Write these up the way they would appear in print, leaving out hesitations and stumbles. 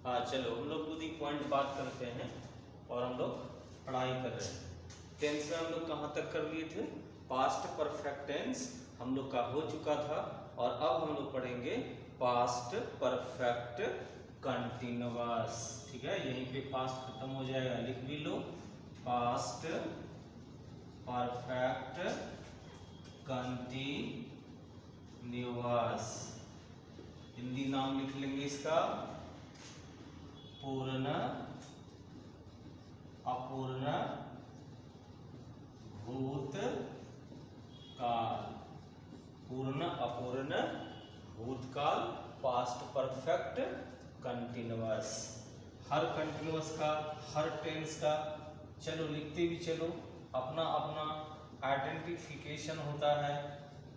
हाँ चलो हम लोग टू दी पॉइंट बात करते हैं और हम लोग पढ़ाई कर रहे हैं। टेंस में हम लोग कहाँ तक कर लिए थे? पास्ट परफेक्ट टेंस हम लोग का हो चुका था और अब हम लोग पढ़ेंगे पास्ट परफेक्ट कंटिन्यूअस। ठीक है, यहीं पे पास्ट खत्म हो जाएगा, लिख भी लो पास्ट परफेक्ट कंटिन्यूअस। हिंदी नाम लिख लेंगे इसका पूर्ण अपूर्ण भूतकाल। पूर्ण अपूर्ण भूतकाल पास्ट परफेक्ट कंटिन्यूअस। हर कंटिन्यूअस का, हर टेंस का चलो लिखते भी चलो, अपना अपना आइडेंटिफिकेशन होता है।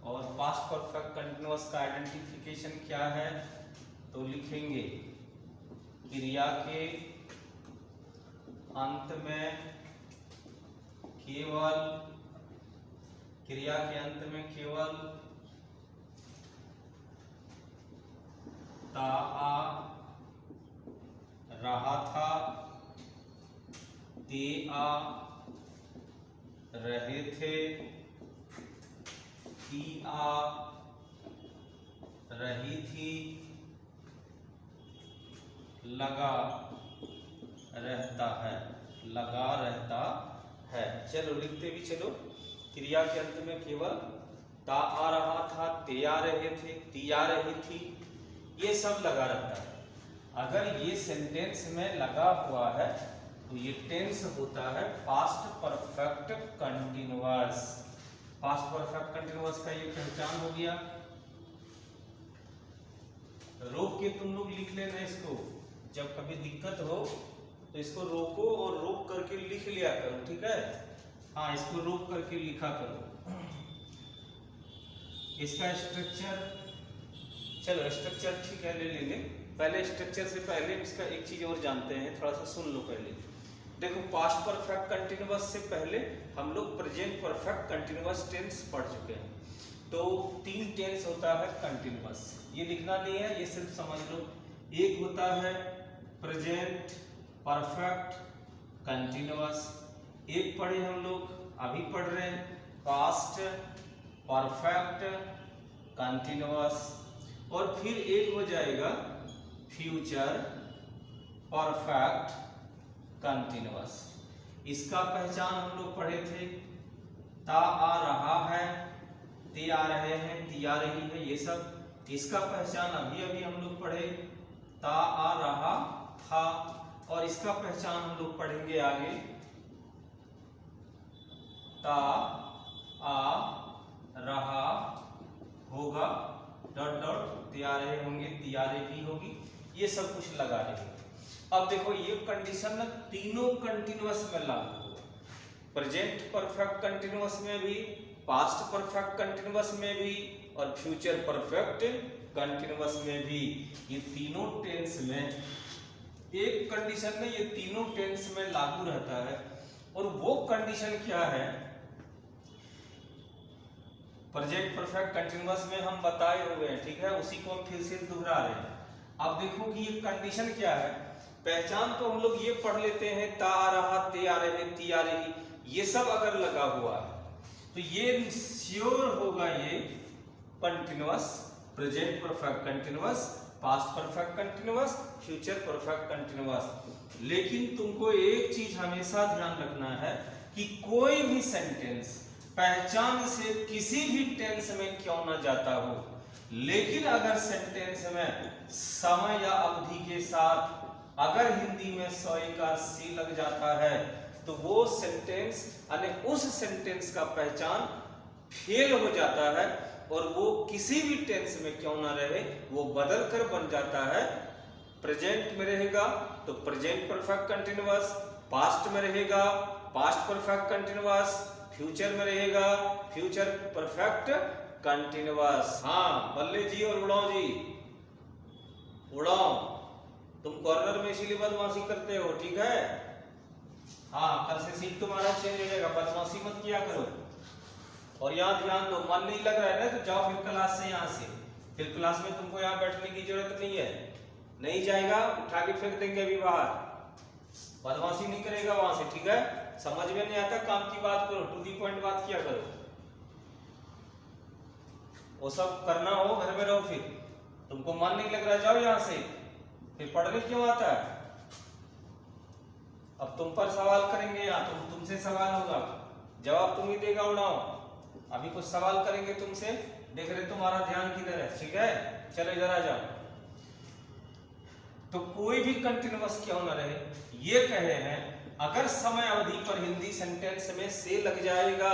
और पास्ट परफेक्ट कंटिन्यूअस का आइडेंटिफिकेशन क्या है? तो लिखेंगे क्रिया के अंत में केवल ता आ रहा था, ते आ रहे थे, ती आ रही थी, लगा रहता है। चलो लिखते भी चलो, क्रिया के अंत में केवल ता आ रहा था, ते आ रहे थे, ती आ रही थी, ये सब लगा रहता है। अगर ये सेंटेंस में लगा हुआ है तो ये टेंस होता है past perfect continuous. Past perfect continuous का ये पहचान हो गया। रोक के तुम लोग लिख लेना इसको, जब कभी दिक्कत हो तो इसको रोको और रोक करके लिख लिया करो, ठीक है? हाँ, इसको रोक करके लिखा करो। इसका स्ट्रक्चर, चलो स्ट्रक्चर ठीक है ले लेंगे। पहले स्ट्रक्चर से पहले इसका एक चीज और जानते हैं, थोड़ा सा सुन लो पहले। देखो, पास्ट परफेक्ट कंटिन्यूअस से पहले हम लोग प्रेजेंट परफेक्ट कंटिन्यूअस टेंस पढ़ चुके हैं। तो 3 टेंस होता है कंटिन्यूअस, ये लिखना नहीं है, ये सिर्फ समझ लो। एक होता है प्रेजेंट परफेक्ट कंटिन्यूअस, एक पढ़े हम लोग, अभी पढ़ रहे हैं पास्ट परफेक्ट कंटिन्यूअस, और फिर एक हो जाएगा फ्यूचर परफेक्ट कंटिन्यूअस। इसका पहचान हम लोग पढ़े थे, ता आ रहा है, ते आ रहे हैं, ती आ रही है, ये सब। इसका पहचान अभी अभी हम लोग पढ़े, ता आ रहा था, और इसका पहचान हम लोग पढ़ेंगे आगे, ता आ रहा होगा डॉट डॉट, ते आ रहे होंगे, ती आ रही होगी, ये सब कुछ लगा रहे। अब देखो, ये कंडीशन ना तीनों कंटिन्यूअस में लागू होगा, प्रेजेंट परफेक्ट कंटिन्यूअस में भी, पास्ट परफेक्ट कंटिन्यूअस में भी, और फ्यूचर परफेक्ट कंटिन्यूअस में भी। ये तीनों टेंस में एक कंडीशन में ये तीनों टेंस में लागू रहता है। और वो कंडीशन क्या है? प्रेजेंट परफेक्ट कंटिन्यूअस में हम बताए हुए हैं, ठीक है, उसी को हम फिर से दोहरा रहे हैं। अब देखो कि ये कंडीशन क्या है। पहचान तो हम लोग ये पढ़ लेते हैं, ता आ रहा, ते आ रहे, ती आ रही, ये सब अगर लगा हुआ है तो ये श्योर होगा ये continuous, present perfect continuous, past perfect continuous, future perfect continuous. लेकिन तुमको एक चीज हमेशा ध्यान रखना है कि कोई भी सेंटेंस पहचान से किसी भी टेंस में क्यों ना जाता हो, लेकिन अगर सेंटेंस में समय या अवधि के साथ अगर हिंदी में सोई का सी लग जाता है तो वो सेंटेंस यानी उस सेंटेंस का पहचान फेल हो जाता है, और वो किसी भी टेंस में क्यों ना रहे वो बदल कर बन जाता है। प्रेजेंट में रहेगा तो प्रेजेंट परफेक्ट कंटिन्यूअस, पास्ट में रहेगा पास्ट परफेक्ट कंटिन्यूअस, फ्यूचर में रहेगा फ्यूचर परफेक्ट कंटिन्यूअस। हाँ बल्ले जी और उड़ाओ जी, उड़ाओ, तुम कॉर्नर में इसीलिए बदमाशी करते हो, ठीक है? हाँ, कल से सीट तुम्हारा चेंज हो जाएगा, बदमाशी मत किया करो। और यहाँ ध्यान दो, मन नहीं लग रहा है ना तो जाओ फिर क्लास से, यहाँ से फिर क्लास में तुमको यहाँ बैठने की जरूरत नहीं है। नहीं जाएगा, उठा के फेंक देंगे अभी बाहर, बदमाशी नहीं करेगा वहां से, ठीक है। समझ में नहीं आता काम की बात करो, टू दी पॉइंट बात किया करो। वो सब करना हो घर में रहो, फिर तुमको मन नहीं लग रहा जाओ यहाँ से, फिर पढ़ने क्यों आता है। अब तुम पर सवाल करेंगे या तुमसे सवाल होगा, जवाब तुम ही देगा उड़ाओ। अभी कुछ सवाल करेंगे तुमसे, देख रहे तुम्हारा ध्यान किधर है, ठीक है। चलो इधर आ जाओ। तो कोई भी कंटिन्यूअस क्यों ना रहे, ये कहे हैं अगर समय अवधि पर हिंदी सेंटेंस में से लग जाएगा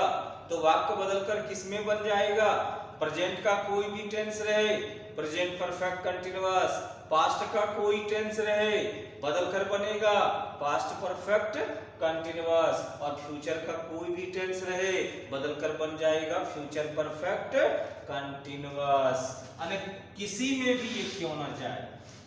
तो वाक्य बदलकर किस में बन जाएगा, प्रेजेंट का कोई भी टेंस रहे, प्रेजेंट परफेक्ट कंटिन्यूअस, पास्ट का कोई टेंस रहे बदलकर बनेगा पास्ट परफेक्ट कंटिन्यूअस, और फ्यूचर का कोई भी टेंस रहे बदलकर बन जाएगा फ्यूचर परफेक्ट कंटिन्यूअस। अने किसी में भी ये क्यों ना जाए,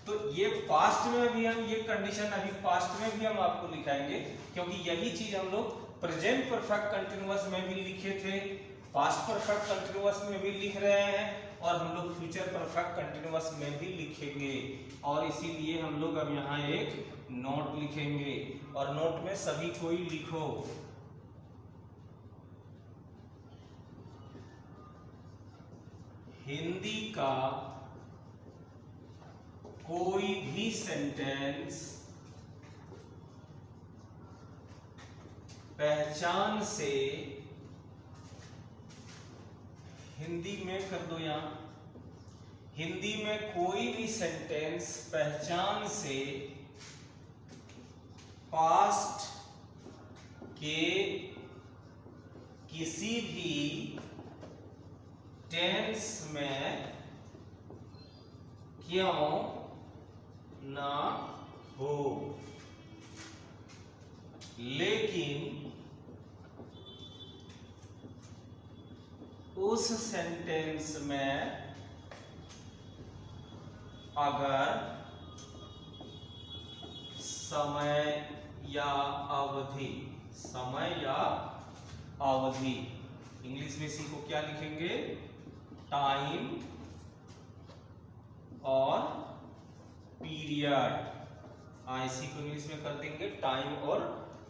तो ये पास्ट में भी हम ये कंडीशन अभी पास्ट में भी हम आपको लिखाएंगे, क्योंकि यही चीज हम लोग प्रेजेंट परफेक्ट कंटिन्यूअस में भी लिखे थे, पास्ट परफेक्ट कंटिन्यूअस में भी लिख रहे हैं, और हम लोग फ्यूचर परफेक्ट कंटिन्यूअस में भी लिखेंगे। और इसीलिए हम लोग अब यहाँ एक नोट लिखेंगे, और नोट में सभी कोई लिखो, हिंदी का कोई भी सेंटेंस पहचान से, हिंदी में कर दो यहां, हिंदी में कोई भी सेंटेंस पहचान से पास्ट के किसी भी टेंस में क्यों ना हो, लेकिन उस सेंटेंस में अगर समय या अवधि, समय या अवधि, इंग्लिश में सीखो क्या लिखेंगे, टाइम और पीरियड, इसी को इंग्लिश में कर देंगे टाइम और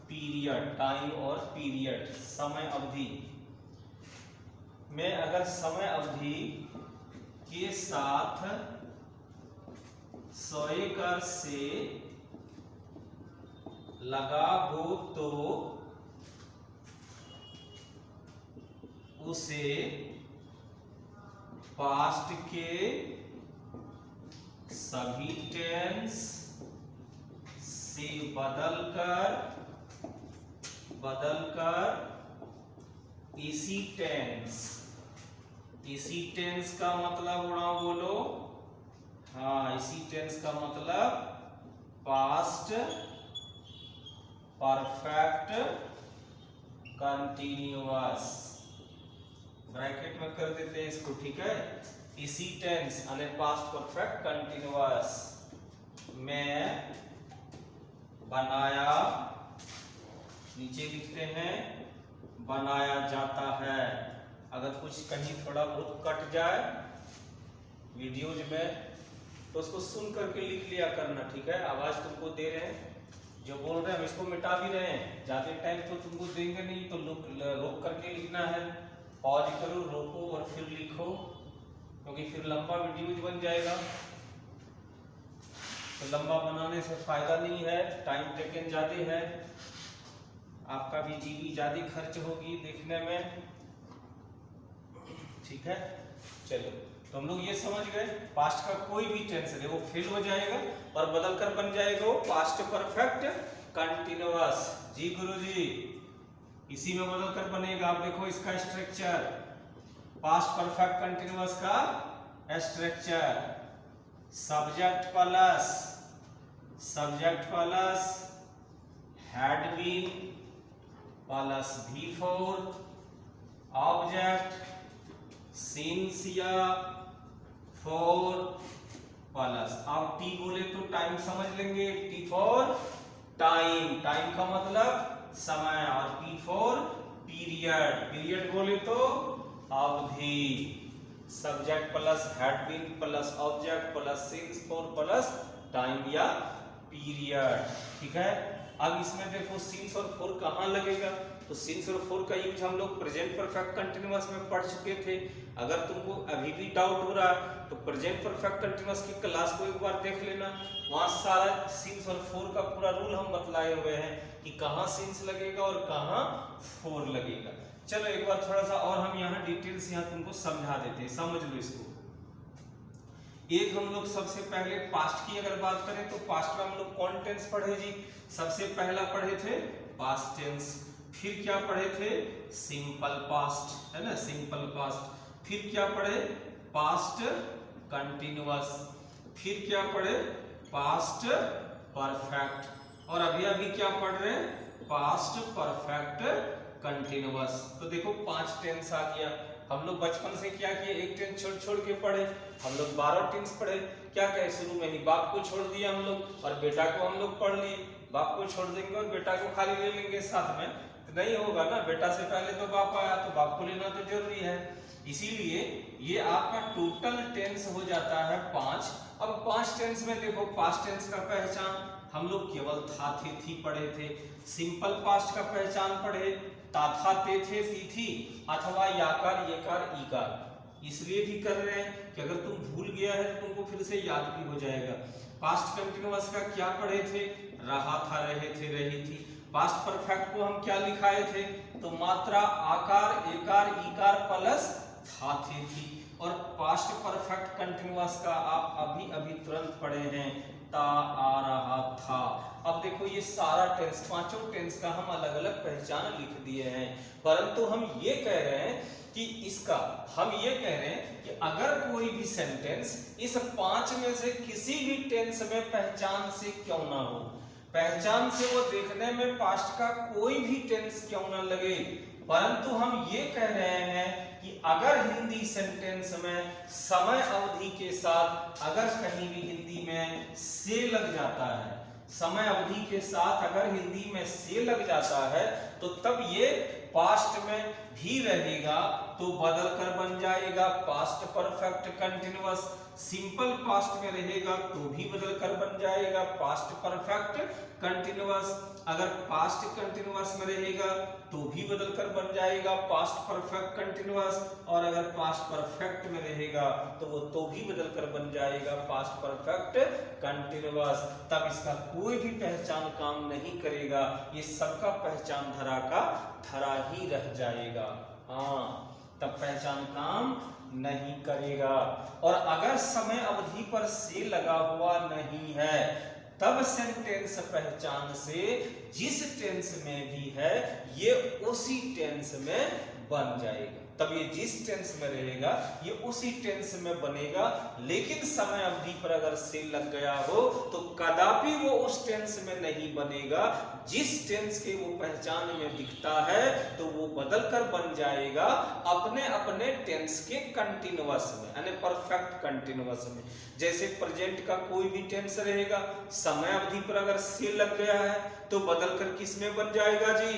पीरियड, टाइम और पीरियड, समय अवधि में अगर समय अवधि के साथ सोएकर से लगा हो तो उसे पास्ट के सभी टेंस से बदलकर इसी टेंस का मतलब उड़ाओ बोलो, हाँ इसी टेंस का मतलब पास्ट परफेक्ट कंटिन्यूअस, ब्रैकेट में कर देते हैं इसको, ठीक है। इसी टेंस यानी पास्ट परफेक्ट कंटिन्यूअस में बनाया, नीचे लिखते हैं बनाया जाता है। अगर कुछ कहीं थोड़ा बहुत कट जाए वीडियोज में तो उसको सुन करके लिख लिया करना, ठीक है। आवाज तुमको दे रहे हैं, जो बोल रहे हैं हम इसको मिटा भी रहे हैं, ज्यादा टाइम तो तुमको देंगे नहीं, तो रोक करके लिखना है, पॉज करो, रोको और फिर लिखो, क्योंकि फिर लंबा वीडियो बन जाएगा, तो लंबा बनाने से फायदा नहीं है, टाइम टेकन ज्यादा है, आपका भी जीबी ज्यादा खर्च होगी देखने में, ठीक है। चलो तो हम लोग ये समझ गए पास्ट का कोई भी टेंस है वो फेल हो जाएगा और बदलकर बन जाएगा वो पास्ट परफेक्ट कंटिन्यूअस। जी गुरुजी, इसी में बदलकर बनेगा। आप देखो इसका स्ट्रक्चर, पास्ट परफेक्ट कंटिन्यूअस का structure, subject plus had been plus V4, object since या फॉर प्लस, आप टी बोले तो टाइम समझ लेंगे, टी फॉर टाइम, टाइम का मतलब समय, और पी फॉर पीरियड, पीरियड बोले तो अवधि, subject plus had been plus object plus since for plus time या पीरियड, ठीक है। अब इसमें देखो सिंस और फॉर कहाँ लगेगा, तो सिंस और फॉर का यूज हम लोग प्रेजेंट परफेक्ट कंटीन्यूअस में पढ़ चुके थे। अगर तुमको अभी भी डाउट हो रहा है तो प्रेजेंट परफेक्ट कंटीन्यूअस की क्लास को एक बार देख लेना, वहां सारा सिंस और फॉर का पूरा रूल हम बतलाए हुए हैं कि कहाँ सिंस लगेगा और कहाँ फॉर लगेगा। चलो एक बार थोड़ा सा और हम यहाँ डिटेल्स यहाँ तुमको समझा देते हैं, समझ लो इसको। एक हम लोग सबसे पहले पास्ट की अगर बात करें तो पास्ट में हम लोग कौन टेंस पढ़े जी, सबसे पहला पढ़े थे पास्ट टेंस, फिर क्या पढ़े थे सिंपल पास्ट, है ना, सिंपल पास्ट, फिर क्या पढ़े पास्ट कंटिन्यूअस, फिर क्या पढ़े पास्ट परफेक्ट, और अभी अभी क्या पढ़ रहे हैं पास्ट परफेक्ट कंटिन्यूअस। तो देखो 5 टेंस आ गया। हम लोग बचपन से क्या किए, एक टेंस छोड़ छोड़ के पढ़े, हम लोग 12 टेंस पढ़े। क्या कहे, शुरू में ही बाप को छोड़ दिया हम लोग और बेटा को हम लोग पढ़ लिए। बाप को छोड़ देंगे और बेटा को खाली ले लेंगे साथ में तो नहीं होगा ना, बेटा से पहले तो बाप आया तो बाप को लेना तो जरूरी है। इसीलिए ये आपका टोटल टेंस हो जाता है 5। अब 5 टेंस में देखो पास्ट टेंस का पहचान हम लोग केवल था थे थी पढ़े थे, सिंपल पास्ट का पहचान पढ़े ता था ते थे ती थी अथवा याकार येकार ईकार। इसलिए भी कर रहे हैं कि अगर तुम भूल गया है तो तुमको फिर से याद भी हो जाएगा। पास्ट कंटिन्यूअस का क्या पढ़े थे, रहा था रहे थे रही थी। पास्ट परफेक्ट को हम क्या लिखाए थे, तो मात्रा आकार एकार ईकार प्लस था थे थी। और पास्ट परफेक्ट कंटिन्यूअस का आप अभी अभी तुरंत पढ़े हैं ता आ रहा था। अब देखो ये सारा टेंस, 5 टेंस का हम अलग अलग पहचान लिख दिए हैं, परंतु हम ये कह रहे हैं कि इसका हम ये कह रहे हैं कि अगर कोई भी सेंटेंस इस 5 में से किसी भी टेंस में पहचान से क्यों ना हो, पहचान से वो देखने में पास्ट का कोई भी टेंस क्यों ना लगे, परंतु हम ये कह रहे हैं कि अगर हिंदी सेंटेंस में समय अवधि के साथ अगर कहीं भी हिंदी में से लग जाता है, समय अवधि के साथ अगर हिंदी में से लग जाता है तो तब ये पास्ट में भी रहेगा तो बदल कर बन जाएगा past perfect continuous. Simple past में रहेगा तो भी बदल कर बन जाएगा पास्ट परफेक्ट कंटिन्यूअस। अगर पास्ट कंटिन्यूअस में रहेगा तो भी बदल कर बन जाएगा पास्ट परफेक्ट कंटिन्यूअस, और अगर पास्ट परफेक्ट में रहेगा तो वो तो भी बदल कर बन जाएगा पास्ट परफेक्ट कंटिन्यूअस। तब इसका कोई भी पहचान काम नहीं करेगा, ये सबका पहचान धरा का धरा ही रह जाएगा। हाँ, तब पहचान काम नहीं करेगा। और अगर समय अवधि पर से लगा हुआ नहीं है तब सेंटेंस पहचान से जिस टेंस में भी है ये उसी टेंस में बन जाएगा। तब ये जिस टेंस में रहेगा ये उसी टेंस में बनेगा, लेकिन समय अवधि पर अगर से लग गया हो तो कदापि वो उस टेंस में नहीं बनेगा। जिस टेंस के वो पहचान में दिखता है तो वो बदल कर बन जाएगा अपने अपने टेंस के कंटिन्यूअस में, यानी परफेक्ट कंटिन्यूअस में। जैसे प्रेजेंट का कोई भी टेंस रहेगा, समय अवधि पर अगर से लग गया है तो बदल कर किस में बन जाएगा जी,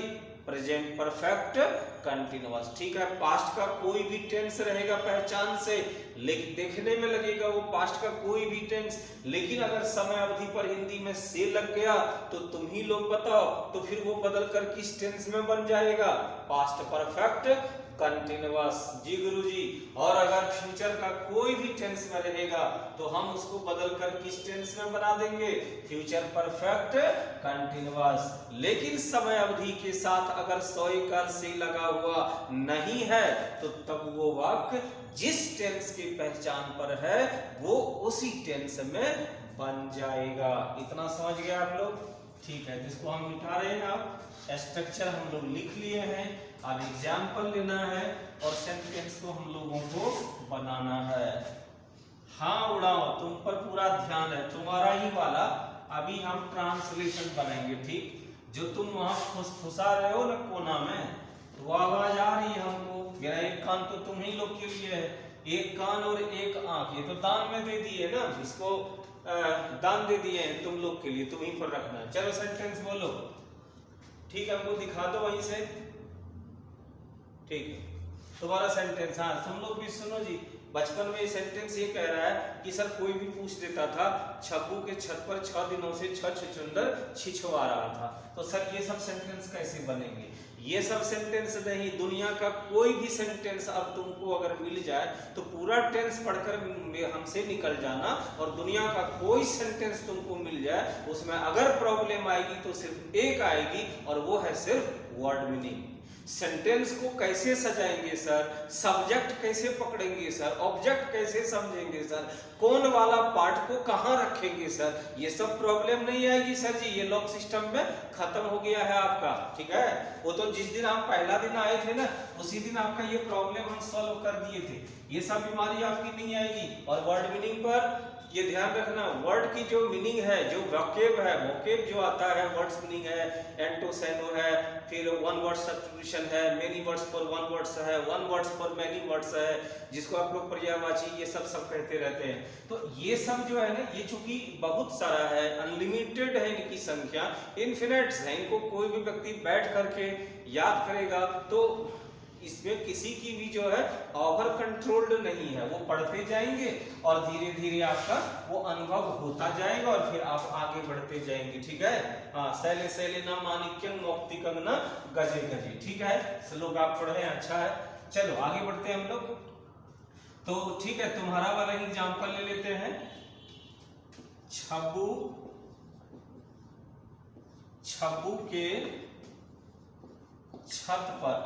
प्रेजेंट परफेक्ट कंटिन्यूअस। ठीक है, पास्ट का कोई भी टेंस रहेगा पहचान से, लेकिन देखने में लगेगा वो पास्ट का कोई भी टेंस, लेकिन अगर समय अवधि पर हिंदी में से लग गया तो तुम ही लोग बताओ तो फिर वो बदल कर किस टेंस में बन जाएगा, पास्ट परफेक्ट कंटिन्यूअस। जी गुरुजी। और अगर फ्यूचर का कोई भी टेंस में रहेगा तो हम उसको बदल कर किस टेंस में बना देंगे, फ्यूचर परफेक्ट कंटिन्यूअस। लेकिन समय अवधि के साथ अगर सोई कर से लगा हुआ नहीं है तो तब वो वाक्य जिस टेंस की पहचान पर है वो उसी टेंस में बन जाएगा। इतना समझ गए आप लोग? ठीक है, जिसको हम मिटा रहे हैं आप स्ट्रक्चर हम लोग लिख लिए हैं, अब एग्जाम्पल लेना है और सेंटेंस को हम लोगों को बनाना है। हाँ उड़ाओ, तुम पर पूरा ध्यान है, तुम्हारा ही वाला। अभी हम ट्रांसलेशन बनाएंगे, ठीक? जो तुम वहां फुसफुसा रहे हो ना कोना में, तो वो आवाज आ रही है हमको। मेरा एक कान तो तुम ही लोग के लिए है, एक कान और एक आंख, ये तो दान में दे दिए ना, इसको दान दे दिए हैं तुम लोग के लिए, तुम ही पर रखना है। चलो सेंटेंस बोलो, ठीक है, हमको दिखा दो वहीं से। ठीक है, तुम्हारा सेंटेंस। हाँ तुम लोग भी सुनो जी, बचपन में ये सेंटेंस ये कह रहा है कि सर कोई भी पूछ देता था छब्बू के छत पर 6 दिनों से छछूंदर छिछवा रहा था, तो सर ये सब सेंटेंस कैसे बनेंगे? ये सब सेंटेंस नहीं, दुनिया का कोई भी सेंटेंस अब तुमको अगर मिल जाए तो पूरा टेंस पढ़कर हमसे निकल जाना, और दुनिया का कोई सेंटेंस तुमको मिल जाए उसमें अगर प्रॉब्लम आएगी तो सिर्फ एक आएगी, और वो है सिर्फ वर्ड मीनिंग। सेंटेंस को कैसे सजाएंगे सर, सब्जेक्ट कैसे पकड़ेंगे सर, ऑब्जेक्ट कैसे समझेंगे सर, कौन वाला पार्ट को कहां रखेंगे सर, ये सब प्रॉब्लम नहीं आएगी सर जी, ये लॉक सिस्टम में खत्म हो गया है आपका। ठीक है, वो तो जिस दिन आप पहला दिन आए थे ना उसी दिन आपका ये प्रॉब्लम हम सॉल्व कर दिए थे, ये सब बीमारी आपकी नहीं आएगी। और वर्ड मीनिंग पर ये ध्यान रखना, वर्ड की जो मीनिंग है, जो वोकेब है, वोकेब जो आता है वर्ड्स मीनिंग है, एंटोसेनो है, फिर वन वर्ड सब्स्टिट्यूशन है, many words for one words है, one words for many words है, जिसको आप लोग पर्यायवाची ये सब कहते रहते हैं। तो ये सब जो है ना, ये चूंकि बहुत सारा है, अनलिमिटेड है इनकी संख्या, इन्फिनिट्स है, इनको कोई भी व्यक्ति बैठ करके याद करेगा तो इसमें किसी की भी जो है ओवर कंट्रोल्ड नहीं है, वो पढ़ते जाएंगे और धीरे धीरे आपका वो अनुभव होता जाएगा और फिर आप आगे बढ़ते जाएंगे। ठीक है, हाँ, शैले शैले ना माणिक्यं मौक्तिकं न गजे गजे। ठीक है, श्लोक आप पढ़ रहे हैं, अच्छा है। चलो आगे बढ़ते हैं हम लोग। तो ठीक है, तुम्हारा वाला एग्जाम्पल ले लेते हैं। छब्बू के छत पर,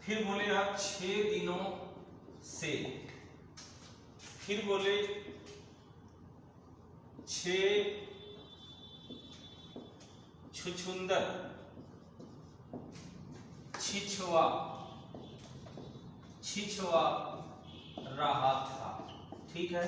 फिर बोले आप 6 दिनों से, फिर बोले 6 छुछुंदर छिछवा रहा था। ठीक है,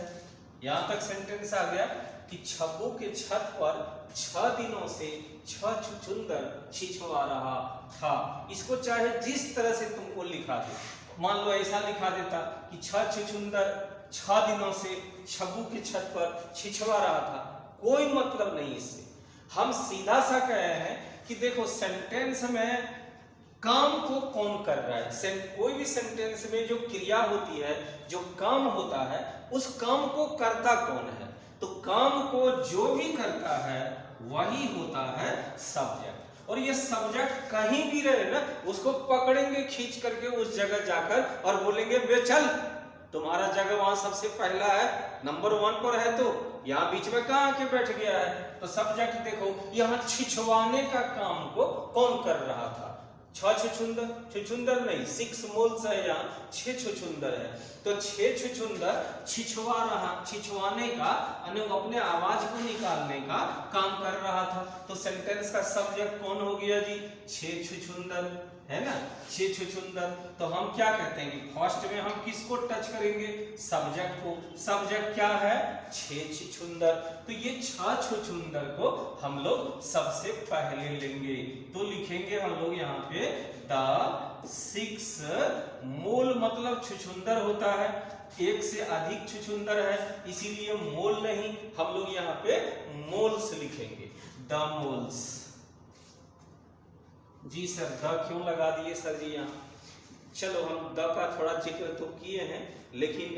यहां तक सेंटेंस आ गया कि छब्बू के छत पर 6 दिनों से 6 छुछुंदर छिछवा रहा था। इसको चाहे जिस तरह से तुमको लिखा दे, मान लो ऐसा लिखा देता कि 6 छुछुंदर 6 दिनों से छब्बू के छत पर छिछवा रहा था, कोई मतलब नहीं इससे। हम सीधा सा कह रहे हैं कि देखो सेंटेंस में काम को कौन कर रहा है, कोई भी सेंटेंस में जो क्रिया होती है, जो काम होता है, उस काम को करता कौन है, तो काम को जो भी करता है वही होता है सब्जेक्ट। और ये सब्जेक्ट कहीं भी रहे ना, उसको पकड़ेंगे खींच करके उस जगह जाकर और बोलेंगे बे चल, तुम्हारा जगह वहां सबसे पहला है, नंबर 1 पर है, तो यहाँ बीच में कहाँ आके बैठ गया है। तो सब्जेक्ट देखो, यहाँ छिछवाने का काम को कौन कर रहा था, 6 छुछुंदर, छुछुंदर नहीं 6 मोल्स है, यहाँ 6 छुछुंदर है, तो 6 छुछुंदर छिछवा रहा, छिछवाने का अपने आवाज को निकालने का काम कर रहा था। तो सेंटेंस का सब्जेक्ट कौन हो गया जी, 6 छुछुंदर, है ना, 6 छुछुंदर। तो हम क्या कहते हैं कि फर्स्ट में हम किसको टच करेंगे, सब्जेक्ट को। सब्जेक्ट क्या है, 6 छुछुंदर, तो ये 6 छुछुंदर को हम लोग सबसे पहले लेंगे, तो लिखेंगे हम लोग यहाँ पे द 6 मोल, मतलब छुछुंदर होता है, एक से अधिक छुछुंदर है, इसीलिए मोल नहीं, हम लोग यहाँ पे मोल्स लिखेंगे, द मोल्स। जी सर, द क्यों लगा दिए सर जी यहाँ? चलो हम द का थोड़ा जिक्र तो किए हैं, लेकिन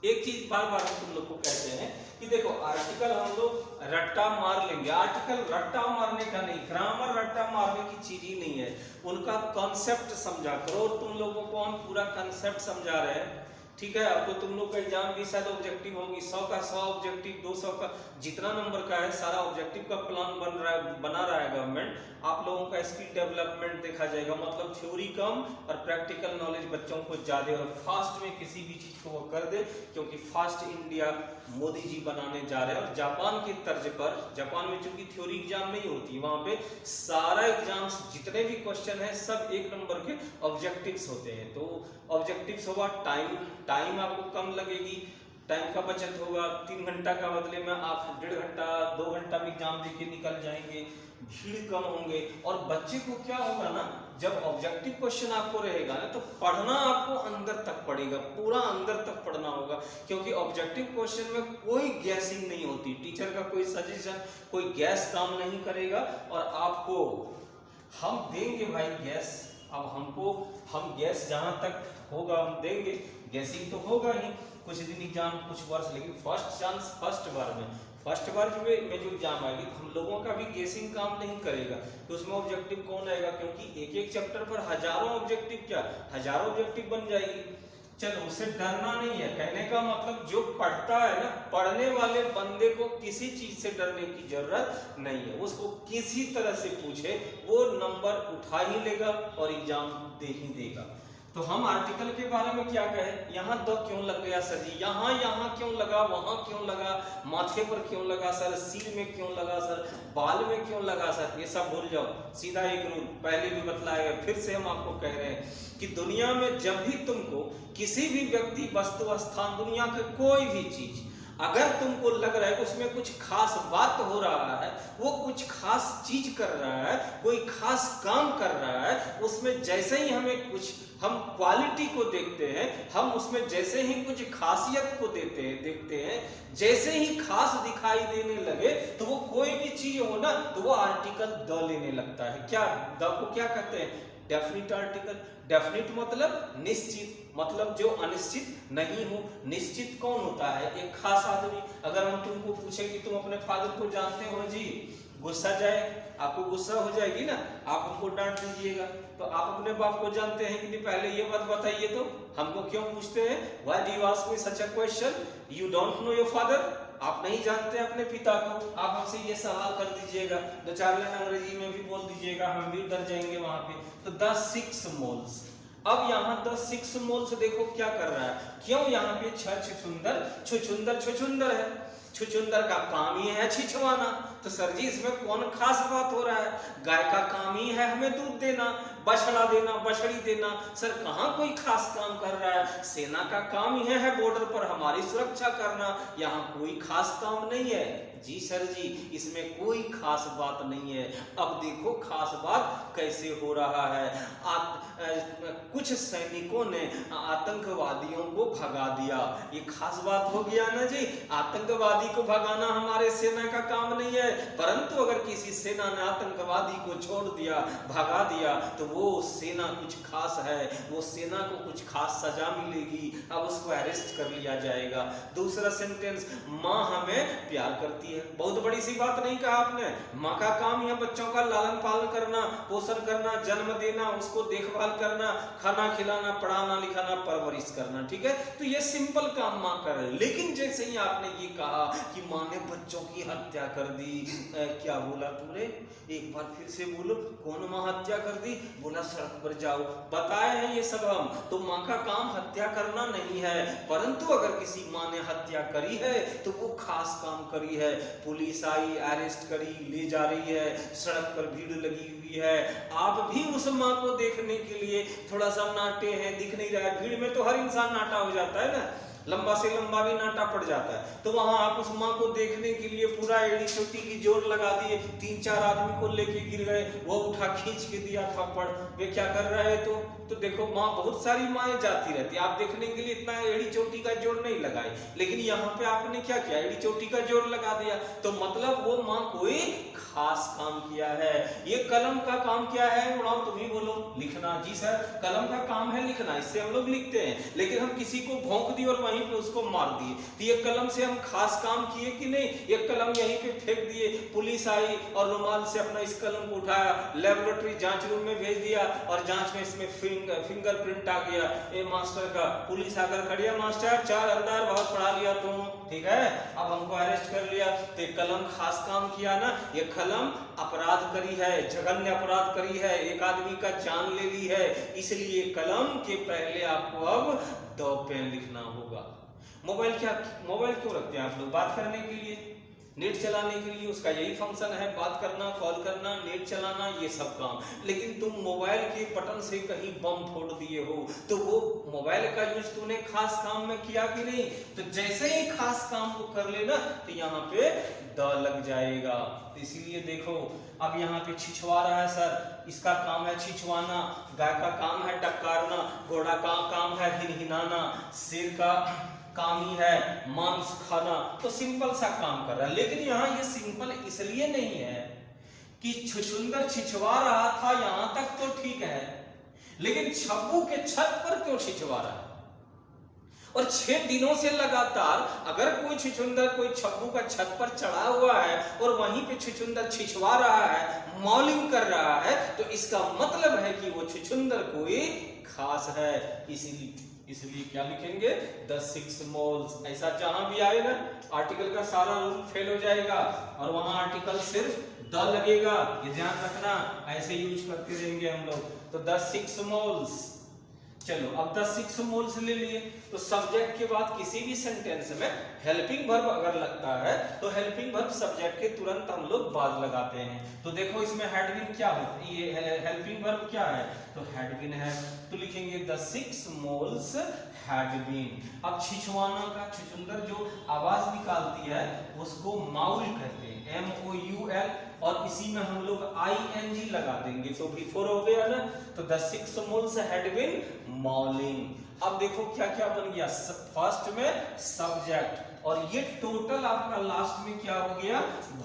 एक चीज बार बार तुम लोग को कहते हैं कि देखो आर्टिकल हम लोग रट्टा मार लेंगे, आर्टिकल रट्टा मारने का नहीं, ग्रामर रट्टा मारने की चीज ही नहीं है, उनका कॉन्सेप्ट समझा करो। और तुम लोगों को हम पूरा कॉन्सेप्ट समझा रहे हैं, ठीक है। अब तो तुम लोग का एग्जाम भी शायद ऑब्जेक्टिव होगी, 100 का 100 ऑब्जेक्टिव, 200 का जितना नंबर का है सारा ऑब्जेक्टिव का प्लान बना रहा है गवर्नमेंट। आप लोगों का स्किल डेवलपमेंट देखा जाएगा, मतलब थ्योरी कम और प्रैक्टिकल नॉलेज बच्चों को ज्यादा, और फास्ट में किसी भी चीज को वो कर दे, क्योंकि फास्ट इंडिया मोदी जी बनाने जा रहे हैं। और जापान की तर्ज पर, जापान में चूंकि थ्योरी एग्जाम नहीं होती, वहां पे सारा एग्जाम्स जितने भी क्वेश्चन है सब 1 नंबर के ऑब्जेक्टिव्स होते हैं। तो ऑब्जेक्टिव्स होगा, टाइम आपको कम लगेगी, टाइम का बचत होगा, 3 घंटा का बदले में आप 1.5 घंटा 2 घंटा में एग्जाम देके निकल जाएंगे, भीड़ कम होंगे। और बच्चे को क्या होगा ना, जब ऑब्जेक्टिव क्वेश्चन आपको रहेगा ना, तो पढ़ना आपको अंदर तक पड़ेगा, पूरा अंदर तक पढ़ना होगा, क्योंकि ऑब्जेक्टिव क्वेश्चन में कोई गैसिंग नहीं होती, टीचर का कोई सजेशन, कोई गैस काम नहीं करेगा। और आपको हम देंगे भाई गैस, अब हम गैस जहां तक होगा हम देंगे, गैसिंग तो होगा ही कुछ दिन एग्जाम कुछ वर्ष, लेकिन फर्स्ट बार में जो एग्जाम आएगी तो हम लोगों का भी गैसिंग काम नहीं करेगा, तो उसमें ऑब्जेक्टिव कौन आएगा, क्योंकि एक एक चैप्टर पर हजारों ऑब्जेक्टिव बन जाएगी। चलो उससे डरना नहीं है, कहने का मतलब जो पढ़ता है ना, पढ़ने वाले बंदे को किसी चीज से डरने की जरूरत नहीं है, उसको किसी तरह से पूछे वो नंबर उठा ही लेगा और एग्जाम दे ही देगा। तो हम आर्टिकल के बारे में क्या कहें, यहाँ द क्यों लग गया सर जी, यहाँ क्यों लगा, वहां क्यों लगा, माथे पर क्यों लगा सर, सिर में क्यों लगा सर, बाल में क्यों लगा सर, ये सब भूल जाओ। सीधा एक रूल पहले भी बतलाया गया, फिर से हम आपको कह रहे हैं कि दुनिया में जब भी तुमको किसी भी व्यक्ति, वस्तु, स्थान, दुनिया के कोई भी चीज अगर तुमको लग रहा है कि उसमें कुछ खास बात हो रहा है, वो कुछ खास चीज कर रहा है, कोई खास काम कर रहा है, उसमें जैसे ही हम क्वालिटी को देखते हैं, हम उसमें जैसे ही कुछ खासियत को देखते हैं, जैसे ही खास दिखाई देने लगे तो वो कोई भी चीज हो ना तो वो आर्टिकल द लेने लगता है। क्या द को क्या कहते हैं, डेफिनिट आर्टिकल। डेफिनिट मतलब निश्चित, मतलब जो अनिश्चित नहीं हो। निश्चित कौन होता है, एक खास आदमी। अगर हम तुमको पूछे कि तुम अपने फादर को जानते हो जी, गुस्सा जाए, आपको गुस्सा हो जाएगी ना, आप हमको डांट दीजिएगा, तो आप अपने बाप को जानते हैं कि नहीं, पहले ये बात बताइए। तो हमको क्यों पूछते हैं, why do you ask me such a question, you don't know your father, आप नहीं जानते अपने पिता को, आप हमसे ये सवाल कर दीजिएगा, दो चार लाइन अंग्रेजी में भी बोल दीजिएगा, हम भी डर जाएंगे वहां पे। तो द 6 मोल्स, अब यहाँ द 6 मोल्स देखो क्या कर रहा है, क्यों यहाँ पे छुछुंदर है, छुछुंदर का काम ही है छिछवाना, तो सर जी इसमें कौन खास बात हो रहा है, गाय का काम ही है हमें दूध देना, बछड़ा देना, बछड़ी देना, सर कहाँ कोई खास काम कर रहा है, सेना का काम ही है बॉर्डर पर हमारी सुरक्षा करना, यहाँ कोई खास काम नहीं है। जी सर जी इसमें कोई खास बात नहीं है। अब देखो खास बात कैसे हो रहा है, कुछ सैनिकों ने आतंकवादियों को भगा दिया, ये खास बात हो गया ना जी, आतंकवादी को भगाना हमारे सेना का काम नहीं है, परंतु अगर किसी सेना ने आतंकवादी को छोड़ दिया, भगा दिया, तो वो सेना कुछ खास है, वो सेना को कुछ खास सजा मिलेगी, अब उसको अरेस्ट कर लिया जाएगा। दूसरा सेंटेंस, माँ हमें प्यार करती है, बहुत बड़ी सी बात नहीं कहा आपने, माँ का काम है बच्चों का लालन पालन करना, पोषण करना, जन्म देना, उसको देखभाल करना, खाना खिलाना, पढ़ाना लिखाना, परवरिश करना, ठीक है, तो ये सिंपल काम माँ कर रही है। लेकिन जैसे ही आपने ये कहा कि माँ ने बच्चों की हत्या कर दी, क्या बोला तुमने, एक बार फिर से बोलो, कौन माँ हत्या कर दी, बोला सड़क पर जाओ, बताए हैं ये सब हम, तो माँ का काम हत्या करना नहीं है, परंतु अगर किसी माँ ने हत्या करी है तो वो खास काम करी है, पुलिस आई, अरेस्ट करी, ले जा रही है, सड़क पर भीड़ लगी हुई है, आप भी उस माँ को देखने के लिए थोड़ा सा नाटे हैं, दिख नहीं रहा है, भीड़ में तो हर इंसान नाटा हो जाता है ना, लंबा से लंबा भी नाटा पड़ जाता है, तो वहां आप उस माँ को देखने के लिए पूरा एड़ी चोटी की जोर लगा दिए, 3-4 आदमी को लेके गिर गए, वो उठा खींच के दिया थप्पड़, वे क्या कर रहा है, तो देखो माँ, बहुत सारी माएँ जाती रहती है, आप देखने के लिए इतना एड़ी चोटी का जोर नहीं लगाए, लेकिन यहाँ पे आपने क्या किया, एड़ी चोटी का जोर लगा दिया, तो मतलब वो माँ कोई खास काम किया है। ये कलम का काम क्या है, उड़ाओ तुम ही बोलो, लिखना। जी सर कलम का काम है लिखना, इससे हम लोग लिखते हैं, लेकिन हम किसी को भौंक दिए और वहीं पे उसको मार दिए, तो ये कलम से हम खास काम किए कि नहीं, ये कलम यहीं पे फेंक दिए, पुलिस आई और रुमाल से अपना इस कलम को उठाया, लेबोरेटरी जांच रूम में भेज दिया, और जांच में इसमें फिंगरप्रिंट आ गया, ए मास्टर का, पुलिस आकर खड़ी है, मास्टर 4 अंदर, बहुत पढ़ा लिया तुम, ठीक है, अब हमको अरेस्ट कर लिया, तो कलम खास काम किया ना, ये कलम अपराध करी है, जघन्य अपराध करी है, एक आदमी का जान ले ली है, इसलिए कलम के पहले आपको अब द पेन लिखना होगा। मोबाइल क्यों रखते हैं आप लोग, बात करने के लिए, नेट चलाने के लिए, उसका यही फंक्शन है, बात करना, कॉल करना, नेट चलाना, ये सब काम। लेकिन तुम मोबाइल के बटन से कहीं बम फोड़ दिए हो, तो वो मोबाइल का यूज तूने खास काम में किया कि नहीं, तो जैसे ही खास काम को कर लेना तो यहाँ पे द लग जाएगा। तो इसीलिए देखो अब यहाँ पे छिछवा रहा है सर, इसका काम है छिछवाना, गाय का काम है डकारना, घोड़ा का काम है हिनहिनाना, शेर का काम ही है मांस खाना, तो सिंपल सा काम कर रहा है। लेकिन यहाँ ये सिंपल इसलिए नहीं है कि छुछुंदर छिछवा रहा था, यहां तक तो ठीक है, लेकिन छब्बू के छत पर क्यों छिछवा रहा है? और 6 दिनों से लगातार अगर कोई छिछुंदर कोई छब्बू का छत पर चढ़ा हुआ है और वहीं पे छिछुंदर छिछवा रहा है, मौलिंग कर रहा है, तो इसका मतलब है कि वो छिछुंदर कोई खास है। इसलिए क्या लिखेंगे? The 6 moles. ऐसा जहां भी आएगा आर्टिकल का सारा रूल फेल हो जाएगा और वहां आर्टिकल सिर्फ द लगेगा, ये ध्यान रखना। ऐसे यूज करते रहेंगे हम लोग। तो द 6 मोल्स। चलो अब 6 मोल्स ले लिए, तो सब्जेक्ट के बाद किसी भी सेंटेंस में हेल्पिंग वर्ब अगर लगता है तो हेल्पिंग वर्ब सब्जेक्ट के तुरंत हम लोग बाद लगाते हैं। तो देखो इसमें हैड बीन क्या होता है, ये हेल्पिंग वर्ब क्या है? तो हैड बीन है, तो लिखेंगे द 6 मोल्स हैड बीन। अब छिछवाना का छिछुंदर जो आवाज निकालती है उसको माउल कहते हैं, MOUL, और इसी में हम लोग ING लगा देंगे तो बिफोर हो गया ना। तो the 6 moles had been mauling. अब देखो क्या क्या बन गया, फर्स्ट में सब्जेक्ट और ये टोटल आपका लास्ट में क्या हो गया?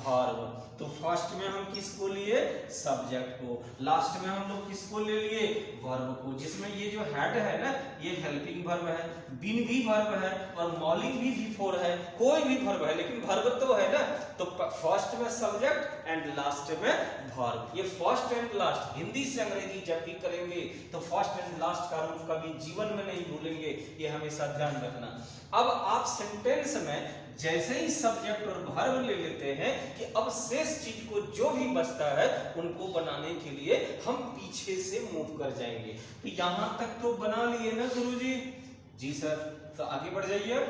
वर्ब। तो फर्स्ट में हम किसको लिए? सब्जेक्ट को। लास्ट में हम लोग किसको ले लिए? वर्ब को, जिसमें ये जो हेड है ना ये हेल्पिंग वर्ब है, बीन भी वर्ब है और मॉलिंग भी बिफोर है, कोई भी वर्ब है लेकिन वर्ब तो है ना। तो फर्स्ट में सब्जेक्ट एंड लास्ट में वर्ब। ये फर्स्ट एंड लास्ट हिंदी से अंग्रेजी जब भी करेंगे तो फर्स्ट एंड लास्ट का रूल कभी जीवन में नहीं भूलेंगे, ये हमेशा ध्यान रखना। अब आप सेंटेंस में जैसे ही सब्जेक्ट और वर्ब ले लेते हैं कि अब शेष चीज को जो भी बचता है उनको बनाने के लिए हम पीछे से मूव कर जाएंगे। तो यहां तक तो बना लिए ना गुरुजी? जी सर। तो आगे बढ़ जाइए,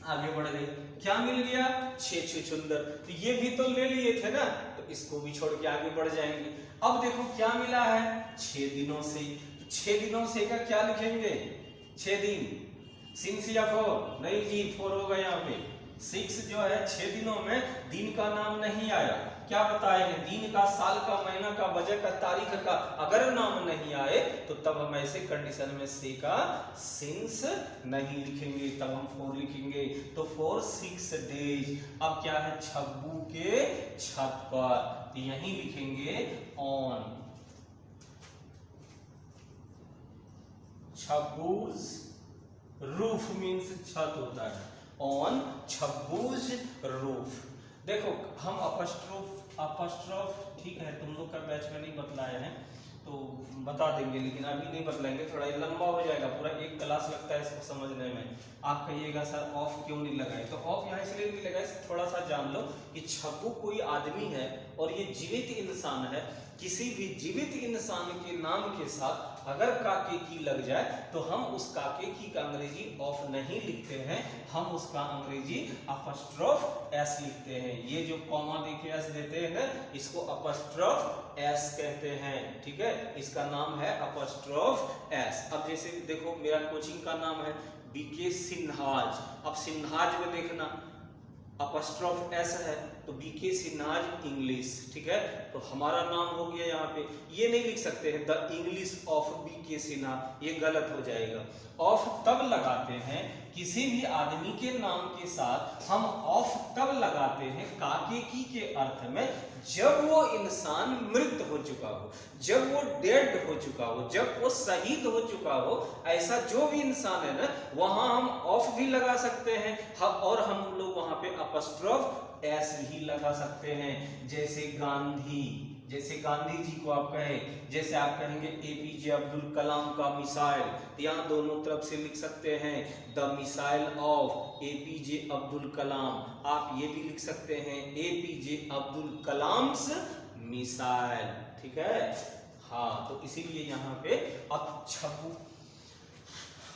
आगे बढ़ गए। क्या मिल गया? 6 छिछुंदर। तो ये भी तो ले लिए थे ना, तो इसको भी छोड़ के आगे बढ़ जाएंगे। अब देखो क्या मिला है? 6 दिनों से। तो 6 दिनों से का क्या लिखेंगे? 6 दिन। सिंस या 4? नहीं जी, 4 होगा यहाँ पे। 6 जो है 6 दिनों में दिन का नाम नहीं आया। क्या बताएंगे? दिन का, साल का, महीना का, वजह का, तारीख का अगर नाम नहीं आए तो तब हम ऐसे कंडीशन में से का सिंस नहीं लिखेंगे, तब हम 4 लिखेंगे। तो 4 6 डेज। अब क्या है? छब्बू के छत पर, तो यहीं लिखेंगे ऑन छब्बूज रूफ, मीन्स छत होता है। ऑन छब्बूज रूफ। देखो हम अपस्ट्रोफ ठीक है, तुम लोग का बैच में नहीं बतलाए हैं तो बता देंगे, लेकिन अभी नहीं बतलाएंगे, थोड़ा ये लंबा हो जाएगा, पूरा एक क्लास लगता है इसको समझने में। आप कहिएगा सर ऑफ क्यों नहीं लगाए? तो ऑफ यहाँ इसलिए नहीं लगाए, थोड़ा सा जान लो कि छब्बू कोई आदमी है और ये जीवित इंसान है। किसी भी जीवित इंसान के नाम के साथ अगर काके की लग जाए तो हम उस काके की का अंग्रेजी ऑफ नहीं लिखते हैं, हम उसका अंग्रेजी अपस्ट्रोफ एस लिखते हैं। ये जो कॉमा देके एस देते हैं ना, इसको अपस्ट्रोफ एस कहते हैं। ठीक है, इसका नाम है अपस्ट्रोफ एस। अब जैसे देखो मेरा कोचिंग का नाम है BK सिन्हाज। अब सिन्हाज में देखना अपस्ट्रोफ एस है तो BK सिन्हाज इंग्लिश। ठीक है, तो हमारा नाम हो गया यहाँ पे। ये नहीं लिख सकते हैं the English of BK Sinha, ये गलत हो जाएगा। ऑफ तब लगाते हैं किसी भी आदमी के नाम के साथ हम ऑफ तब लगाते हैं काके की के अर्थ में जब वो इंसान मृत हो चुका हो, जब वो डेड हो चुका हो, जब वो शहीद हो चुका हो, ऐसा जो भी इंसान है ना वहां हम ऑफ भी लगा सकते हैं और हम लोग वहां पे अपस्ट्रोफ एस भी लगा सकते हैं। जैसे गांधी, जैसे गांधी जी को आप कहें, जैसे आप कहेंगे APJ अब्दुल कलाम का मिसाइल, यहाँ दोनों तरफ से लिख सकते हैं the missile of APJ Abdul Kalam. आप ये भी लिख सकते हैं APJ अब्दुल कलाम्स मिसाइल। ठीक है, हाँ, तो इसीलिए यहाँ पे अब छब्बू।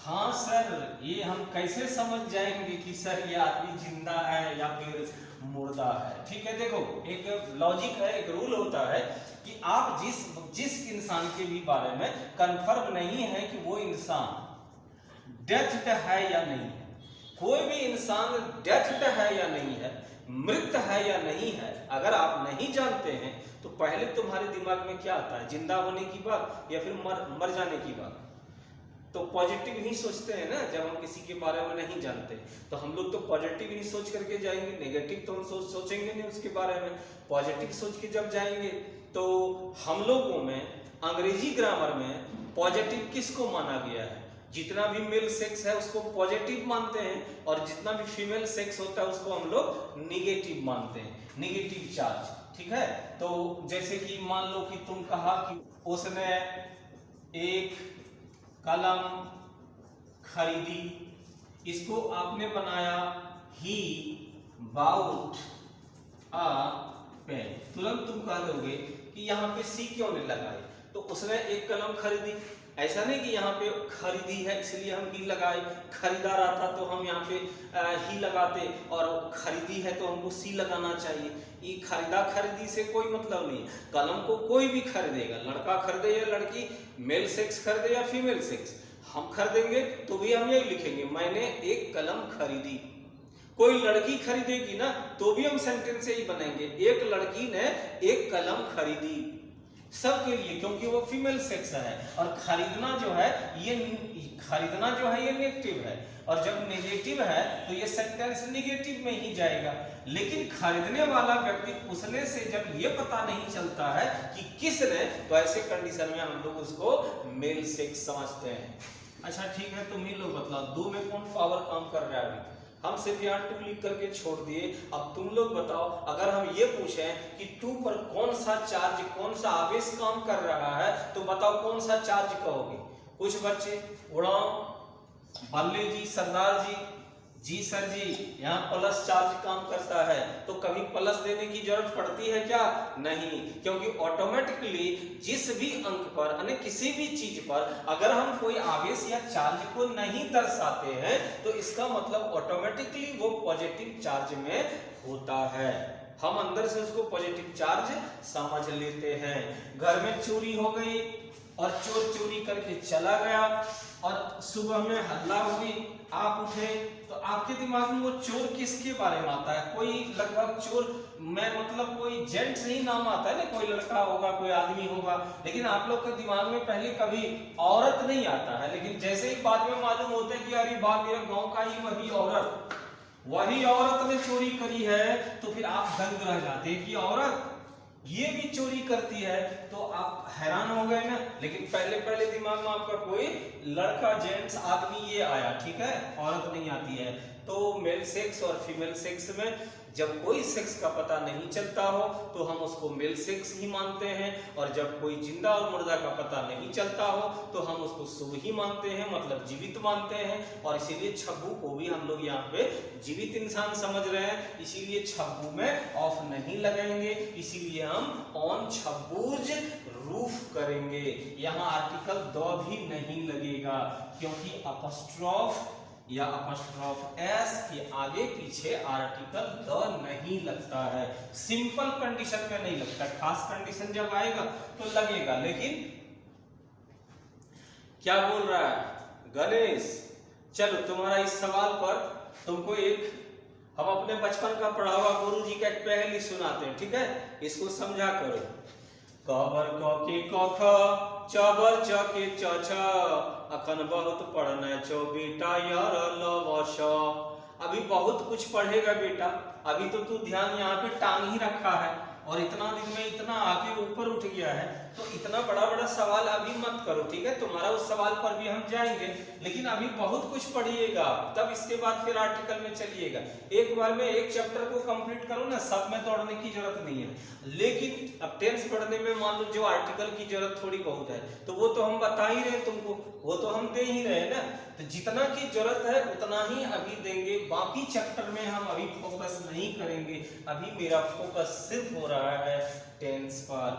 हाँ सर, ये हम कैसे समझ जाएंगे कि सर ये आदमी जिंदा है या फिर मुर्दा है? ठीक है, देखो एक लॉजिक है, एक रूल होता है कि आप जिस इंसान के भी बारे में कंफर्म नहीं है कि वो इंसान डेथड है या नहीं है, कोई भी इंसान डेथड है या नहीं है, मृत है या नहीं है, अगर आप नहीं जानते हैं तो पहले तुम्हारे दिमाग में क्या आता है? जिंदा होने की बात या फिर मर जाने की बात? तो पॉजिटिव ही सोचते हैं ना। जब हम किसी के बारे में नहीं जानते तो हम लोग तो पॉजिटिव ही सोच करके जाएंगे, नेगेटिव तो हम सोचेंगे नहीं उसके बारे में। पॉजिटिव सोच के जब जाएंगे तो हम लोगों में अंग्रेजी ग्रामर में पॉजिटिव किसको माना गया है? जितना भी मेल सेक्स है उसको पॉजिटिव मानते हैं और जितना भी फीमेल सेक्स होता है उसको हम लोग निगेटिव मानते हैं, निगेटिव चार्ज। ठीक है, तो जैसे कि मान लो कि तुम कहा कि उसने एक कलम खरीदी, इसको आपने बनाया ही बाउट अ पेन। तुरंत तुम कह दोगे कि यहाँ पे सी क्यों नहीं लगाए, तो उसने एक कलम खरीदी। ऐसा नहीं कि यहाँ पे खरीदी है इसलिए हम ही लगाए, खरीदा रहा था तो हम यहाँ पे ही लगाते, और खरीदी है तो हमको सी लगाना चाहिए। ये खरीदा खरीदी से कोई मतलब नहीं। कलम को कोई भी खरीदेगा, लड़का खरीदे या लड़की, मेल सेक्स खरीदे या फीमेल सेक्स, हम खरीदेंगे तो भी हम यही लिखेंगे, मैंने एक कलम खरीदी। कोई लड़की खरीदेगी ना तो भी हम सेंटेंस यही बनाएंगे, एक लड़की ने एक कलम खरीदी, सबके लिए, क्योंकि वो फीमेल सेक्स है। और खरीदना जो है ये नेगेटिव है, और जब नेगेटिव है तो ये सेंटेंस नेगेटिव में ही जाएगा। लेकिन खरीदने वाला व्यक्ति, उसने से जब ये पता नहीं चलता है कि किसने, तो ऐसे कंडीशन में हम लोग उसको मेल सेक्स समझते हैं। अच्छा ठीक है, तुम ही लोग बतलाओ, 2 में कौन पावर काम कर रहा है? अभी हम सिर्फ यहाँ 2 लिख करके छोड़ दिए। अब तुम लोग बताओ, अगर हम ये पूछें कि 2 पर कौन सा चार्ज, कौन सा आवेश काम कर रहा है, तो बताओ कौन सा चार्ज कहोगे? कुछ बच्चे उड़ाओ, बल्ले जी, सरदार जी, जी सर जी, यहाँ प्लस चार्ज काम करता है, तो कभी प्लस देने की जरूरत पड़ती है क्या? नहीं, क्योंकि ऑटोमेटिकली जिस भी अंक पर, यानी किसी भी चीज पर अगर हम कोई आवेश या चार्ज को नहीं दर्शाते हैं तो इसका मतलब ऑटोमेटिकली वो पॉजिटिव चार्ज में होता है। हम अंदर से उसको पॉजिटिव चार्ज समझ लेते हैं। घर में चोरी हो गई और चोर चोरी करके चला गया और सुबह में हल्ला हुई, आप उठे, तो आपके दिमाग में वो चोर किसके बारे में आता है? कोई लगभग चोर में मतलब कोई जेंट्स ही नाम आता है ना, कोई लड़का होगा, कोई आदमी होगा, लेकिन आप लोग के दिमाग में पहले कभी औरत नहीं आता है। लेकिन जैसे ही बाद में मालूम होता है कि अरे बाप, मेरे गांव का ही वही औरत ने चोरी करी है, तो फिर आप दंग रह जाते हैं कि औरत ये भी चोरी करती है, तो आप हैरान हो गए ना। लेकिन पहले दिमाग में आपका कोई लड़का, जेंट्स, आदमी ये आया, ठीक है, औरत नहीं आती है। तो मेल सेक्स और फीमेल सेक्स में जब कोई सेक्स का पता नहीं चलता हो तो हम उसको मेल सेक्स ही मानते हैं, और जब कोई जिंदा और मुर्दा का पता नहीं चलता हो तो हम उसको शुभ ही मानते हैं, मतलब जीवित मानते हैं। और इसीलिए छब्बू को भी हम लोग यहाँ पे जीवित इंसान समझ रहे हैं, इसीलिए छब्बू में ऑफ नहीं लगाएंगे, इसीलिए हम ऑन छब्बूज रूफ करेंगे। यहाँ आर्टिकल द भी नहीं लगेगा, क्योंकि अपस्ट्रॉफ या अपस्ट्रॉफ एस के आगे पीछे आर्टिकल द नहीं लगता है। सिंपल कंडीशन में नहीं लगता, खास कंडीशन जब आएगा तो लगेगा। लेकिन क्या बोल रहा है गणेश? चलो तुम्हारा इस सवाल पर तुमको एक हम अपने बचपन का पढ़ा हुआ गुरु जी का एक पहेली सुनाते हैं, ठीक है? इसको समझा करो। कबर क के क ख, चबर च के च छ, अखन बहुत पढ़ना चो बेटा यार लवश। अभी बहुत कुछ पढ़ेगा बेटा, अभी तो तू ध्यान यहाँ पे टांग ही रखा है और इतना दिन में इतना आगे ऊपर उठ गया है, तो इतना बड़ा बड़ा सवाल अभी मत करो, ठीक है? तुम्हारा उस सवाल पर भी हम जाएंगे, लेकिन अभी बहुत कुछ पढ़िएगा, तब इसके बाद फिर आर्टिकल में चलिएगा। एक बार में एक चैप्टर को कंप्लीट करो ना, सब में दौड़ने की जरूरत नहीं है। लेकिन अब टेंस पढ़ने में मान लो जो आर्टिकल की जरूरत थोड़ी बहुत है, तो वो तो हम बता ही रहे तुमको, वो तो हम दे ही रहे ना। तो जितना की जरूरत है उतना ही अभी देंगे, बाकी चैप्टर में हम अभी फोकस नहीं करेंगे। अभी मेरा फोकस सिर्फ हो रहा है टेंस पर।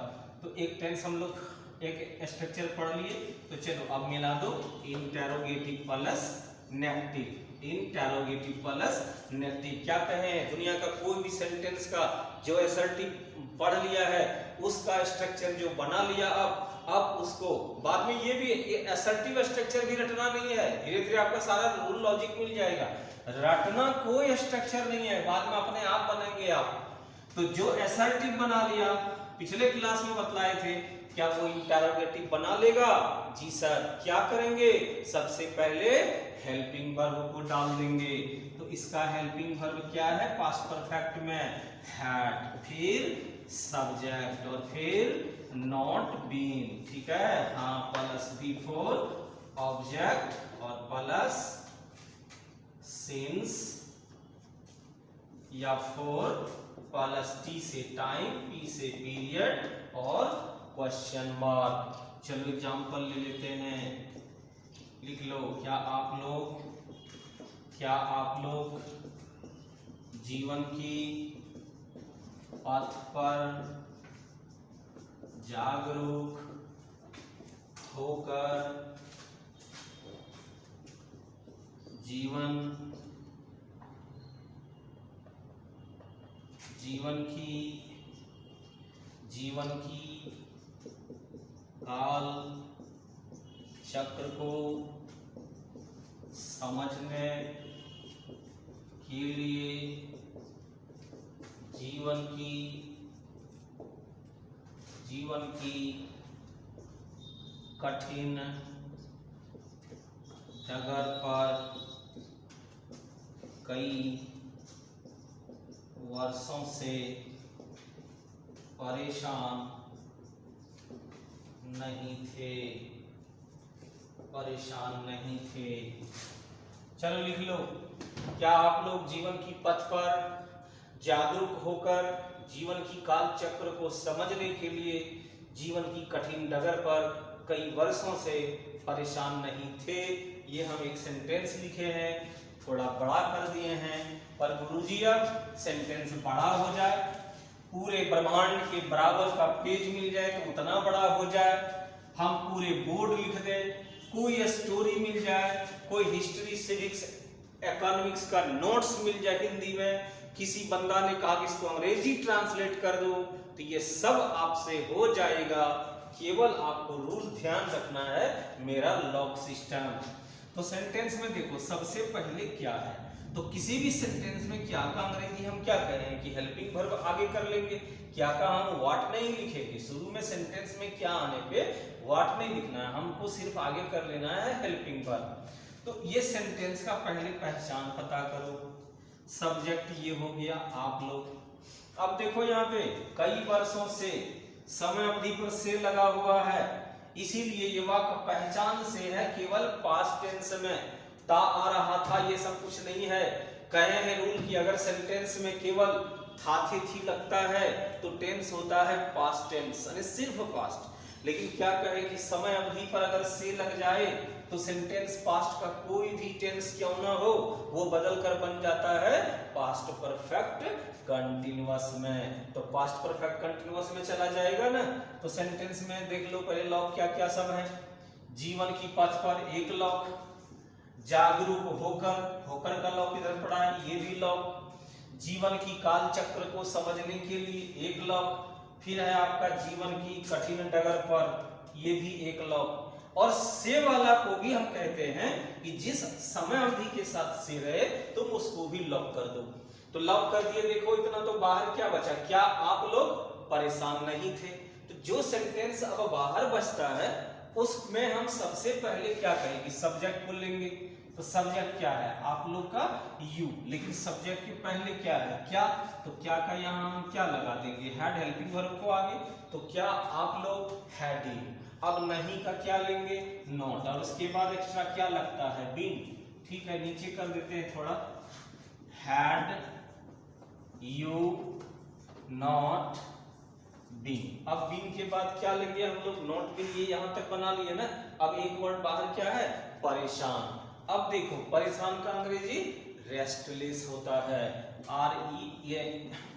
तो एक टेंस हम लोग एक स्ट्रक्चर पढ़ लिए, तो चलो अब मिला दो interrogative plus negative. Interrogative plus negative क्या कहें? दुनिया का कोई भी सेंटेंस का जो असर्टिव पढ़ लिया है उसका स्ट्रक्चर जो बना लिया, अब उसको बाद में ये भी असर्टिव स्ट्रक्चर भी रटना नहीं है, धीरे धीरे आपका सारा रूल लॉजिक मिल जाएगा। रटना कोई स्ट्रक्चर नहीं है, बाद में अपने आप बनेंगे आप। तो जो असर्टिव बना लिया, पिछले क्लास में बतलाए थे, क्या वो इंटेरोगेटिव बना लेगा? जी सर। क्या करेंगे? सबसे पहले हेल्पिंग वर्ब को डाल देंगे। तो इसका हेल्पिंग वर्ब क्या है पास्ट परफेक्ट में हैड, फिर सब्जेक्ट और फिर नॉट बीन, ठीक है। हाँ प्लस बिफोर ऑब्जेक्ट और प्लस सिंस या फॉर प्लस टी से टाइम, पी से पीरियड और क्वेश्चन मार्क। चलो एग्जांपल ले लेते हैं, लिख लो। क्या आप लोग जीवन की पथ पर जागरूक होकर जीवन की काल चक्र को समझने के लिए जीवन की कठिन डगर पर कई वर्षों से परेशान नहीं थे। चलो लिख लो। क्या आप लोग जीवन की पथ पर जागरूक होकर जीवन की काल चक्र को समझने के लिए जीवन की कठिन डगर पर कई वर्षों से परेशान नहीं थे। ये हम एक सेंटेंस लिखे हैं, थोड़ा बड़ा कर दिए हैं, पर गुरुजी अब सेंटेंस बड़ा हो जाए, पूरे ब्रह्मांड के बराबर का पेज मिल जाए तो उतना बड़ा हो जाए, हम पूरे बोर्ड लिख दें, कोई स्टोरी मिल जाए, कोई हिस्ट्री सिविक्स इकोनॉमिक्स का नोट्स मिल जाए हिंदी में, किसी बंदा ने कहा कि इसको अंग्रेजी ट्रांसलेट कर दो, तो ये सब आपसे हो जाएगा। केवल आपको रूल ध्यान रखना है, मेरा लॉक सिस्टम। तो सेंटेंस में देखो सबसे पहले क्या है, तो किसी भी सेंटेंस में क्या का अंग्रेजी हम क्या करें कि हेल्पिंग वर्ब आगे कर लेंगे, क्या का हम व्हाट नहीं लिखेंगे। शुरू में सेंटेंस में क्या आने पे व्हाट नहीं लिखना है, हमको सिर्फ आगे कर लेना है हेल्पिंग वर्ब। तो ये सेंटेंस का पहले पहचान पता करो। सब्जेक्ट ये हो गया आप लोग। अब देखो यहाँ पे कई वर्षों से समय अवधि पर से लगा हुआ है, इसीलिए ये वाक्य पहचान से है, केवल पास्ट टेंस में ता आ रहा था ये सब कुछ नहीं है। कहे हैं रूल कि अगर सेंटेंस में केवल था थी लगता है तो टेंस होता है पास्ट टेंस, यानी सिर्फ पास्ट। लेकिन क्या कहे कि समय अवधि पर अगर से लग जाए तो सेंटेंस पास्ट का कोई भी टेंस क्यों ना हो वो बदल कर बन जाता है पास्ट परफेक्ट कंटिन्यूअस में। तो पास्ट परफेक्ट कंटिन्यूअस में चला जाएगा ना। तो सेंटेंस में देख लो पहले लॉक क्या क्या सब है। जीवन की पथ पर एक लॉक, जागरूक होकर का लॉक इधर पड़ा है, ये भी लॉक। जीवन की काल चक्र को समझने के लिए एक लॉक, फिर है आपका जीवन की कठिन डगर पर, ये भी एक लॉक। और से वाला को भी हम कहते हैं कि जिस समय अवधि के साथ से रहे तुम उसको भी लॉक कर दो। तो लॉक कर दिए। देखो इतना तो बाहर क्या बचा, क्या आप लोग परेशान नहीं थे। तो जो सेंटेंस अब बाहर बचता है उसमें हम सबसे पहले क्या करेंगे, सब्जेक्ट को लेंगे। तो सब्जेक्ट क्या है आप लोग का यू, लेकिन सब्जेक्ट के पहले क्या है क्या, तो क्या का यहाँ हम क्या लगा देंगे हैड हेल्पिंग वर्ब को आगे। तो क्या आप लोग हैडिंग। अब नहीं का क्या लेंगे नॉट, और उसके बाद एक्स्ट्रा क्या लगता है बीन। ठीक है नीचे कर देते हैं थोड़ा, हैड यू नॉट बीन। अब बीन के बाद क्या लेंगे हम लोग नॉट बीन, ये यहां तक बना लिए ना। अब एक वर्ड बाहर क्या है परेशान। अब देखो परेशान का अंग्रेजी रेस्टलेस होता है, आर ई, ये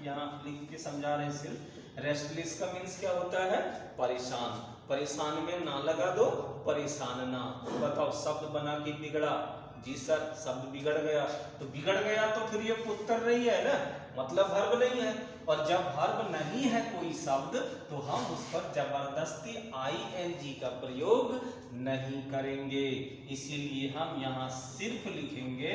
यहाँ लिख के समझा रहे हैं सिर्फ। रेस्टलेस का मीन्स क्या होता है परेशान। परेशान में ना लगा दो, परेशान ना। बताओ शब्द बना के बिगड़ा, जी सर शब्द बिगड़ गया। तो बिगड़ गया तो फिर ये पुत्र नहीं है ना, मतलब वर्ब नहीं है। और जब वर्ब नहीं है कोई शब्द तो हम उस पर जबरदस्ती आईएनजी का प्रयोग नहीं करेंगे। इसीलिए हम यहाँ सिर्फ लिखेंगे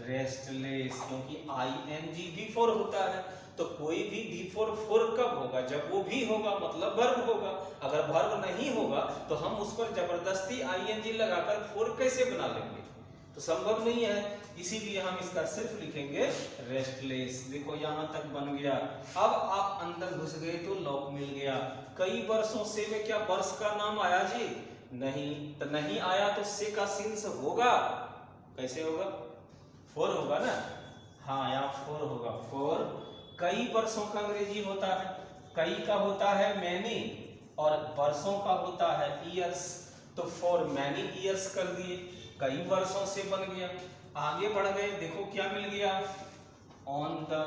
रेस्टलेस, क्योंकि आईएनजी बिफोर होता है। तो कोई भी बिफोर फोर कब होगा, जब वो भी होगा मतलब वर्ब होगा। अगर वर्ब नहीं होगा तो हम उस पर जबरदस्ती आईएनजी लगाकर फोर कैसे बना लेंगे। तो संभव नहीं है, इसीलिए हम इसका सिर्फ लिखेंगे रेस्टलेस। देखो यहाँ तक बन गया। अब आप अंदर घुस गए तो लॉक मिल गया। कई वर्षों से में क्या वर्ष का नाम आया जी? नहीं, तो नहीं आया तो से का सिंस होगा, कैसे होगा? 4 होगा ना। हाँ, यहाँ 4 होगा। 4 कई वर्षों का अंग्रेजी होता है, कई का होता है मैनी, और वर्षों का होता है ईयर्स। तो फॉर मैनी ईयर्स कर दिए, कई वर्षों से बन गया। आगे बढ़ गए, देखो क्या मिल गया, ऑन द,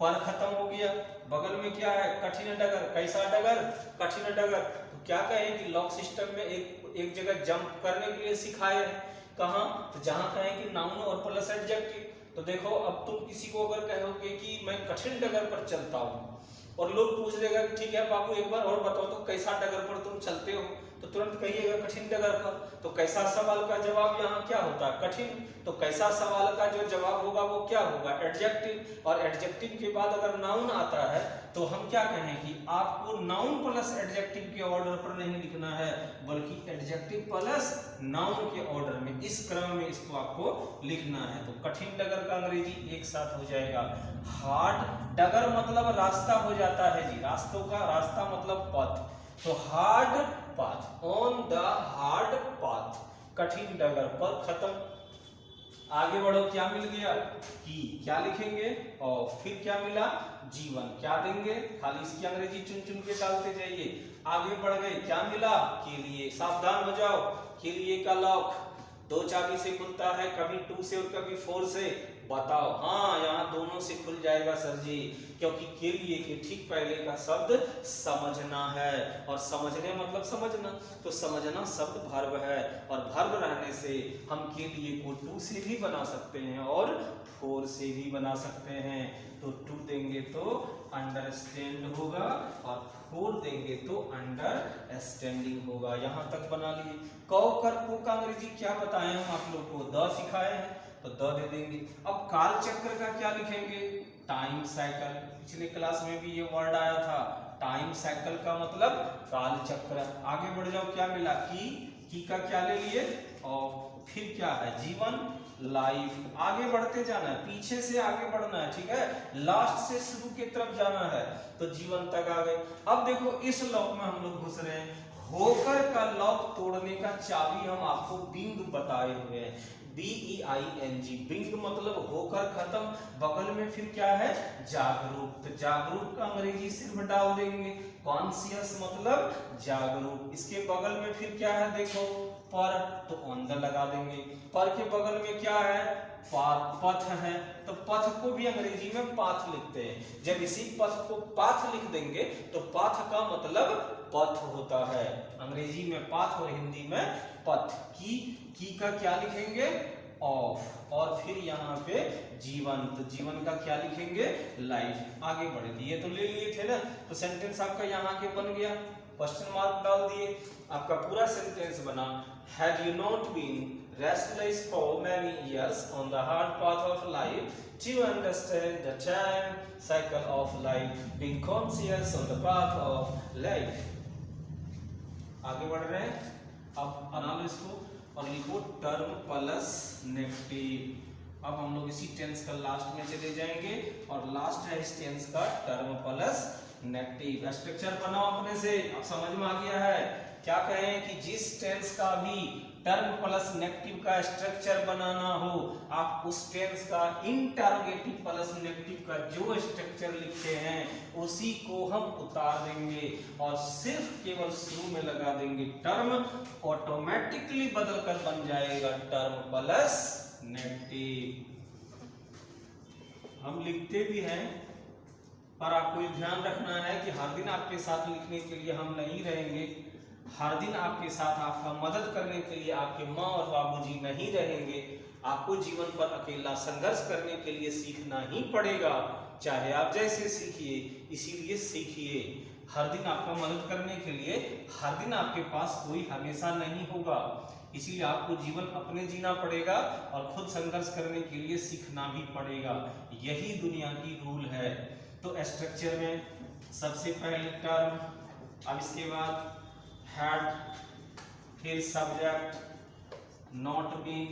पर खत्म हो गया। बगल में क्या है, कठिन डगर। कैसा डगर? कठिन डगर। तो क्या कहें कि लॉक सिस्टम में एक जगह जंप करने के लिए सिखाए हैं। कहाँ? तो जहां कहें कि नाउन और प्लस एडजेक्टिव। तो देखो, अब तुम किसी को अगर कहोगे कि मैं कठिन डगर पर चलता हूँ, और लोग पूछ देगा कि ठीक है बाबू एक बार और बताओ तो कैसा डगर पर तुम चलते हो, तो तुरंत कहिएगा कठिन डगर पर। तो कैसा सवाल का जवाब यहाँ क्या होता है? कठिन। तो कैसा सवाल का जो जवाब होगा वो क्या होगा? एडजेक्टिव। और एडजेक्टिव के बाद अगर नाउन आता है तो हम क्या कहें कि आपको नाउन प्लस एडजेक्टिव के ऑर्डर पर नहीं लिखना है, बल्कि एडजेक्टिव प्लस नाउन के ऑर्डर में, इस क्रम में इसको आपको लिखना है। तो कठिन डगर का अंग्रेजी एक साथ हो जाएगा हार्ड डगर, मतलब रास्ता हो जाता है जी, रास्तों का, रास्ता मतलब पथ। तो hard path, on the hard path, कठिन डगर पर, खत्म। आगे बढ़ो, क्या मिल गया? की। क्या लिखेंगे? और फिर क्या मिला? जीवन। क्या देंगे? खाली इसकी अंग्रेजी चुन चुन के डालते जाइए। आगे बढ़ गए, क्या मिला? के लिए। सावधान हो जाओ, के लिए का लॉक 2 चाबी से खुलता है, कभी 2 से और कभी 4 से। बताओ, हाँ यहाँ दोनों से खुल जाएगा सर जी, क्योंकि के लिए के ठीक पहले का शब्द समझना है, और समझने मतलब समझना, तो समझना शब्द वर्ब है, और वर्ब रहने से हम के लिए को 2 से भी बना सकते हैं और 4 से भी बना सकते हैं। तो 2 देंगे तो अंडरस्टैंड होगा, और 4 देंगे तो अंडरस्टैंडिंग होगा। यहाँ तक बना लिए। कौ कर को का अंग्रेजी क्या बताएं हम आप लोग को? द सिखाए हैं, तो द दे देंगे। अब काल चक्र का क्या लिखेंगे? Time cycle. पिछले क्लास में भी ये वर्ड आया था, टाइम साइकिल का मतलब काल चक्र। आगे बढ़ जाओ, क्या मिला? की का क्या ले लिए? और फिर क्या है? जीवन, लाइफ। आगे बढ़ते जाना है, पीछे से आगे बढ़ना है, ठीक है, लास्ट से शुरू की तरफ जाना है। तो जीवन तक आ गए। अब देखो, इस लॉक में हम लोग घुस रहे हैं। होकर का लॉक तोड़ने का चाबी हम आपको बिंग बताए हुए हैं, BEING। बिंग मतलब होकर खत्म। बगल में फिर क्या है? जागरूक। तो जागरूक का अंग्रेजी सिर्फ डाल देंगे, कॉन्शियस मतलब जागरूक। इसके बगल में फिर क्या है? देखो, पर, तो ऑन द लगा देंगे। पर के बगल में क्या है? पथ है, तो पथ को भी अंग्रेजी में पाथ लिखते हैं। जब इसी पथ को पाथ लिख देंगे तो पाथ का मतलब पथ होता है, अंग्रेजी में पाथ और हिंदी में पथ। की का क्या लिखेंगे? ऑफ। और फिर यहाँ पे जीवन, तो जीवन का क्या लिखेंगे? लाइफ। आगे बढ़ दिए तो ले लिए थे ना, तो सेंटेंस आपका यहाँ के बन गया, क्वेश्चन मार्क डाल दिए, आपका पूरा सेंटेंस बना। Had you not been restless for many years on the hard path of life to understand the time cycle of life, being conscious on the path of life। आगे बढ़ रहे हैं, अब बना लो इसको और लिखो टर्म प्लस नेगेटिव। अब हम लोग इसी टेंस का लास्ट में चले जाएंगे, और लास्ट है इस टेंस का टर्म प्लस नेगेटिव। स्ट्रक्चर बनाओ अपने से, अब समझ में आ गया है। क्या कहें कि जिस टेंस का भी टर्म प्लस नेगेटिव का स्ट्रक्चर बनाना हो, आप उस टेंस का इंटरोगेटिव प्लस नेगेटिव का जो स्ट्रक्चर लिखते हैं उसी को हम उतार देंगे, और सिर्फ केवल शुरू में लगा देंगे टर्म, ऑटोमेटिकली बदलकर बन जाएगा टर्म प्लस नेगेटिव। हम लिखते भी हैं, पर आपको ये ध्यान रखना है कि हर दिन आपके साथ लिखने के लिए हम नहीं रहेंगे, हर दिन आपके साथ आपका मदद करने के लिए आपके माँ और बाबूजी नहीं रहेंगे। आपको जीवन पर अकेला संघर्ष करने के लिए सीखना ही पड़ेगा, चाहे आप जैसे सीखिए, इसीलिए सीखिए। हर दिन आपका मदद करने के लिए हर दिन आपके पास कोई हमेशा नहीं होगा, इसीलिए आपको जीवन अपने जीना पड़ेगा और खुद संघर्ष करने के लिए सीखना भी पड़ेगा। यही दुनिया की रूल है। तो स्ट्रक्चर में सबसे पहले टर्म, अब इसके बाद हैड, फिर subject, not been,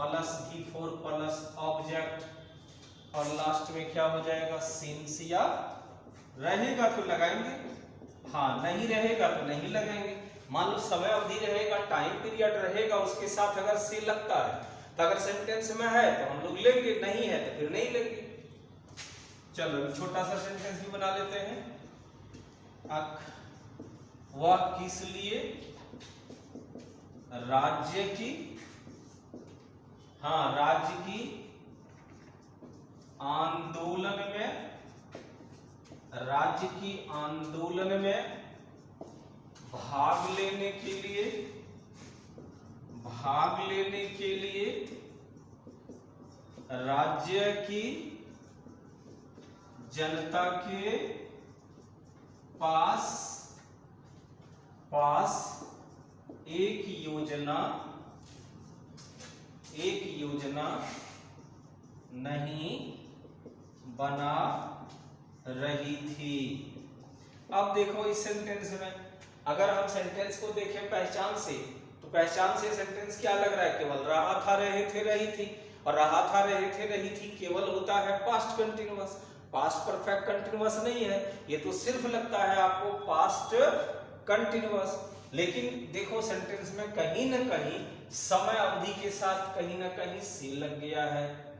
plus V4 plus object और लास्ट में क्या हो जाएगा सिंस। या रहेगा तो लगाएंगे, हाँ नहीं रहेगा तो नहीं लगाएंगे। मान लो समय अवधि रहेगा, टाइम पीरियड रहेगा, उसके साथ अगर से लगता है तो अगर सेंटेंस में है तो हम लोग लेंगे, नहीं है तो फिर नहीं लेंगे। चलो छोटा सा सेंटेंस भी बना लेते हैं। वह किस लिए राज्य की, हाँ राज्य की आंदोलन में, राज्य की आंदोलन में भाग लेने के लिए, भाग लेने के लिए राज्य की जनता के पास एक योजना नहीं बना रही थी। अब देखो इस सेंटेंस में अगर हम सेंटेंस को देखें पहचान से, तो पहचान से सेंटेंस क्या लग रहा है, केवल रहा था रहे थे रही थी, और रहा था रहे थे रही थी केवल होता है past continuous, past perfect continuous नहीं है, ये तो सिर्फ लगता है आपको पास्ट कंटिन्यूअस। लेकिन देखो सेंटेंस में कहीं ना कहीं समय अवधि के साथ कहीं ना कहीं से लग गया है।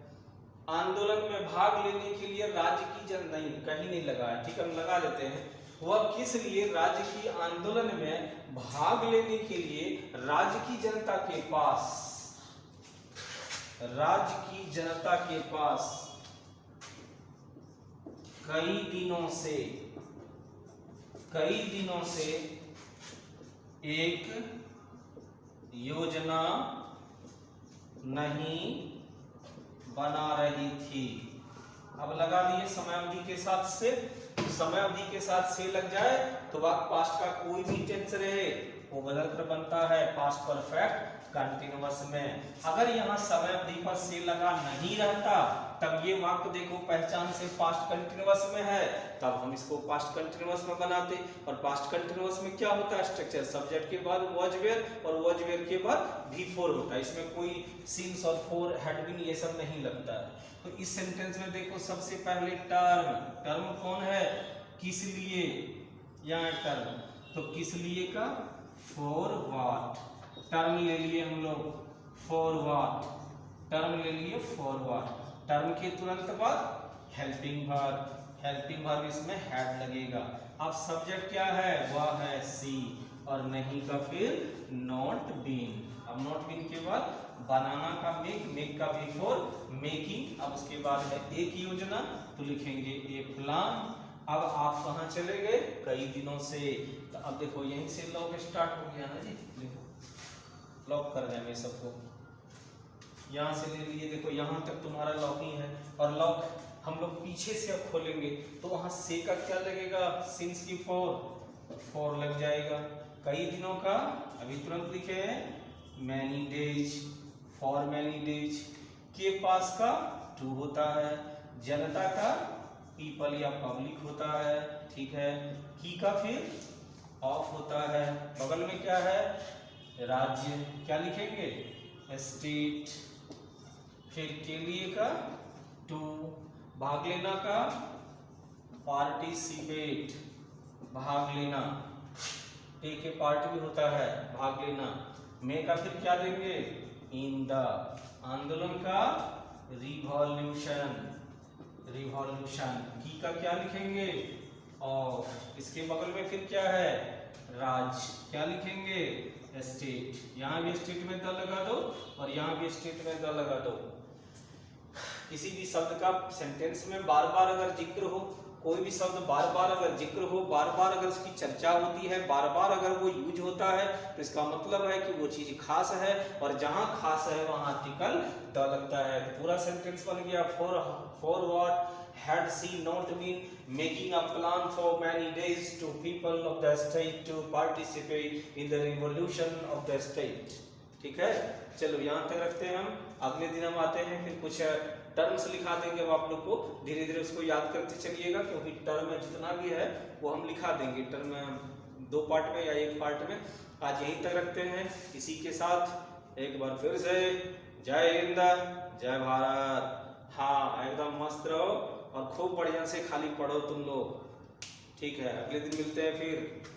आंदोलन में भाग लेने के लिए राज्य की जन नहीं, कहीं नहीं लगा है, ठीक है हम लगा देते हैं। वह किस लिए राज्य की आंदोलन में भाग लेने के लिए राज्य की जनता के पास, राज्य की जनता के पास कई दिनों से एक योजना नहीं बना रही थी। अब लगा दिए समय अवधि के साथ से, समय अवधि के साथ से लग जाए तो वाक्य पास्ट का कोई भी टेंस रहे वो बदलकर बनता है पास्ट परफेक्ट कंटिन्यूअस में। अगर यहाँ समय अवधि पर से लगा नहीं रहता तब ये वाक्य देखो पहचान से पास्ट कंटिन्यूअस में है, तब हम इसको पास्ट कंटिन्यूअस में बनाते। और पास्ट कंटिन्यूअस में क्या होता है स्ट्रक्चर, सब्जेक्ट के बाद वॉज वेयर और वॉज वेयर के बाद V4 होता है, इसमें कोई सिंस और फोर हैड बीन ये सब नहीं लगता है। तो इस सेंटेंस में देखो सबसे पहले टर्म, टर्म कौन है, किस लिए, यहाँ टर्म, तो किस लिए का फॉर व्हाट, टर्म ले लिए हम लोग फॉर व्हाट, टर्म ले लिए फॉर व्हाट, टर्म के तुरंत बाद हेल्पिंग वर्ब, हेल्पिंग वर्ब इसमें हैड लगेगा। अब सब्जेक्ट क्या है, वह है सी, और नहीं का फिर नॉट बीन। अब नॉट बीन के बाद बनाना का मेक, मेक का बिफोर मेकिंग। अब उसके बाद है एक योजना, तो लिखेंगे ए प्लान। अब आप कहाँ चले गए, कई दिनों से, तो अब देखो यहीं से लॉक स्टार्ट हो गया ना जी, देखो लॉक कर देंगे सबको, यहाँ से ले लिए, देखो यहाँ तक तुम्हारा लॉकिंग है। और लॉक हम लोग पीछे से अब खोलेंगे तो वहां से का क्या लगेगा, सिंस की फोर लग जाएगा। कई दिनों का अभी तुरंत लिखे हैं many days, for many days. के पास का टू होता है, जनता का पीपल या पब्लिक होता है, ठीक है। की का फिर ऑफ होता है, बगल में क्या है राज्य, क्या लिखेंगे स्टेट। फिर के लिए का टू, भाग लेना का पार्टिसिपेट, भाग लेना, टेक ए पार्ट भी होता है भाग लेना। में का फिर क्या देंगे इन द, आंदोलन का रिवॉल्यूशन, रिवॉल्यूशन। की का क्या लिखेंगे ऑफ, इसके बगल में फिर क्या है राज, क्या लिखेंगे स्टेट। यहाँ भी स्टेट में द लगा दो और यहाँ भी स्टेट में द लगा दो। किसी भी शब्द का सेंटेंस में बार बार अगर जिक्र हो, कोई भी शब्द बार बार अगर जिक्र हो, बार बार अगर उसकी चर्चा होती है, बार बार अगर वो यूज होता है, तो इसका मतलब है कि वो चीज खास है, और जहां खास है वहां आर्टिकल द लगता है। तो पूरा सेंटेंस बन गया for what had she not been making a plan for many days to people of the state to participate in the revolution of the state। ठीक है, चलो यहाँ तक रखते हैं हम। अगले दिन हम आते हैं, फिर कुछ टर्म्स लिखा देंगे, अब आप लोग को धीरे धीरे उसको याद करते चलिएगा, क्योंकि टर्म में जितना भी है वो हम लिखा देंगे, टर्म दो पार्ट में या एक पार्ट में। आज यहीं तक रखते हैं। इसी के साथ एक बार फिर से जय हिंद, जय भारत। हाँ एकदम मस्त रहो और खूब बढ़िया से खाली पढ़ो तुम लोग। ठीक है, अगले दिन मिलते हैं फिर।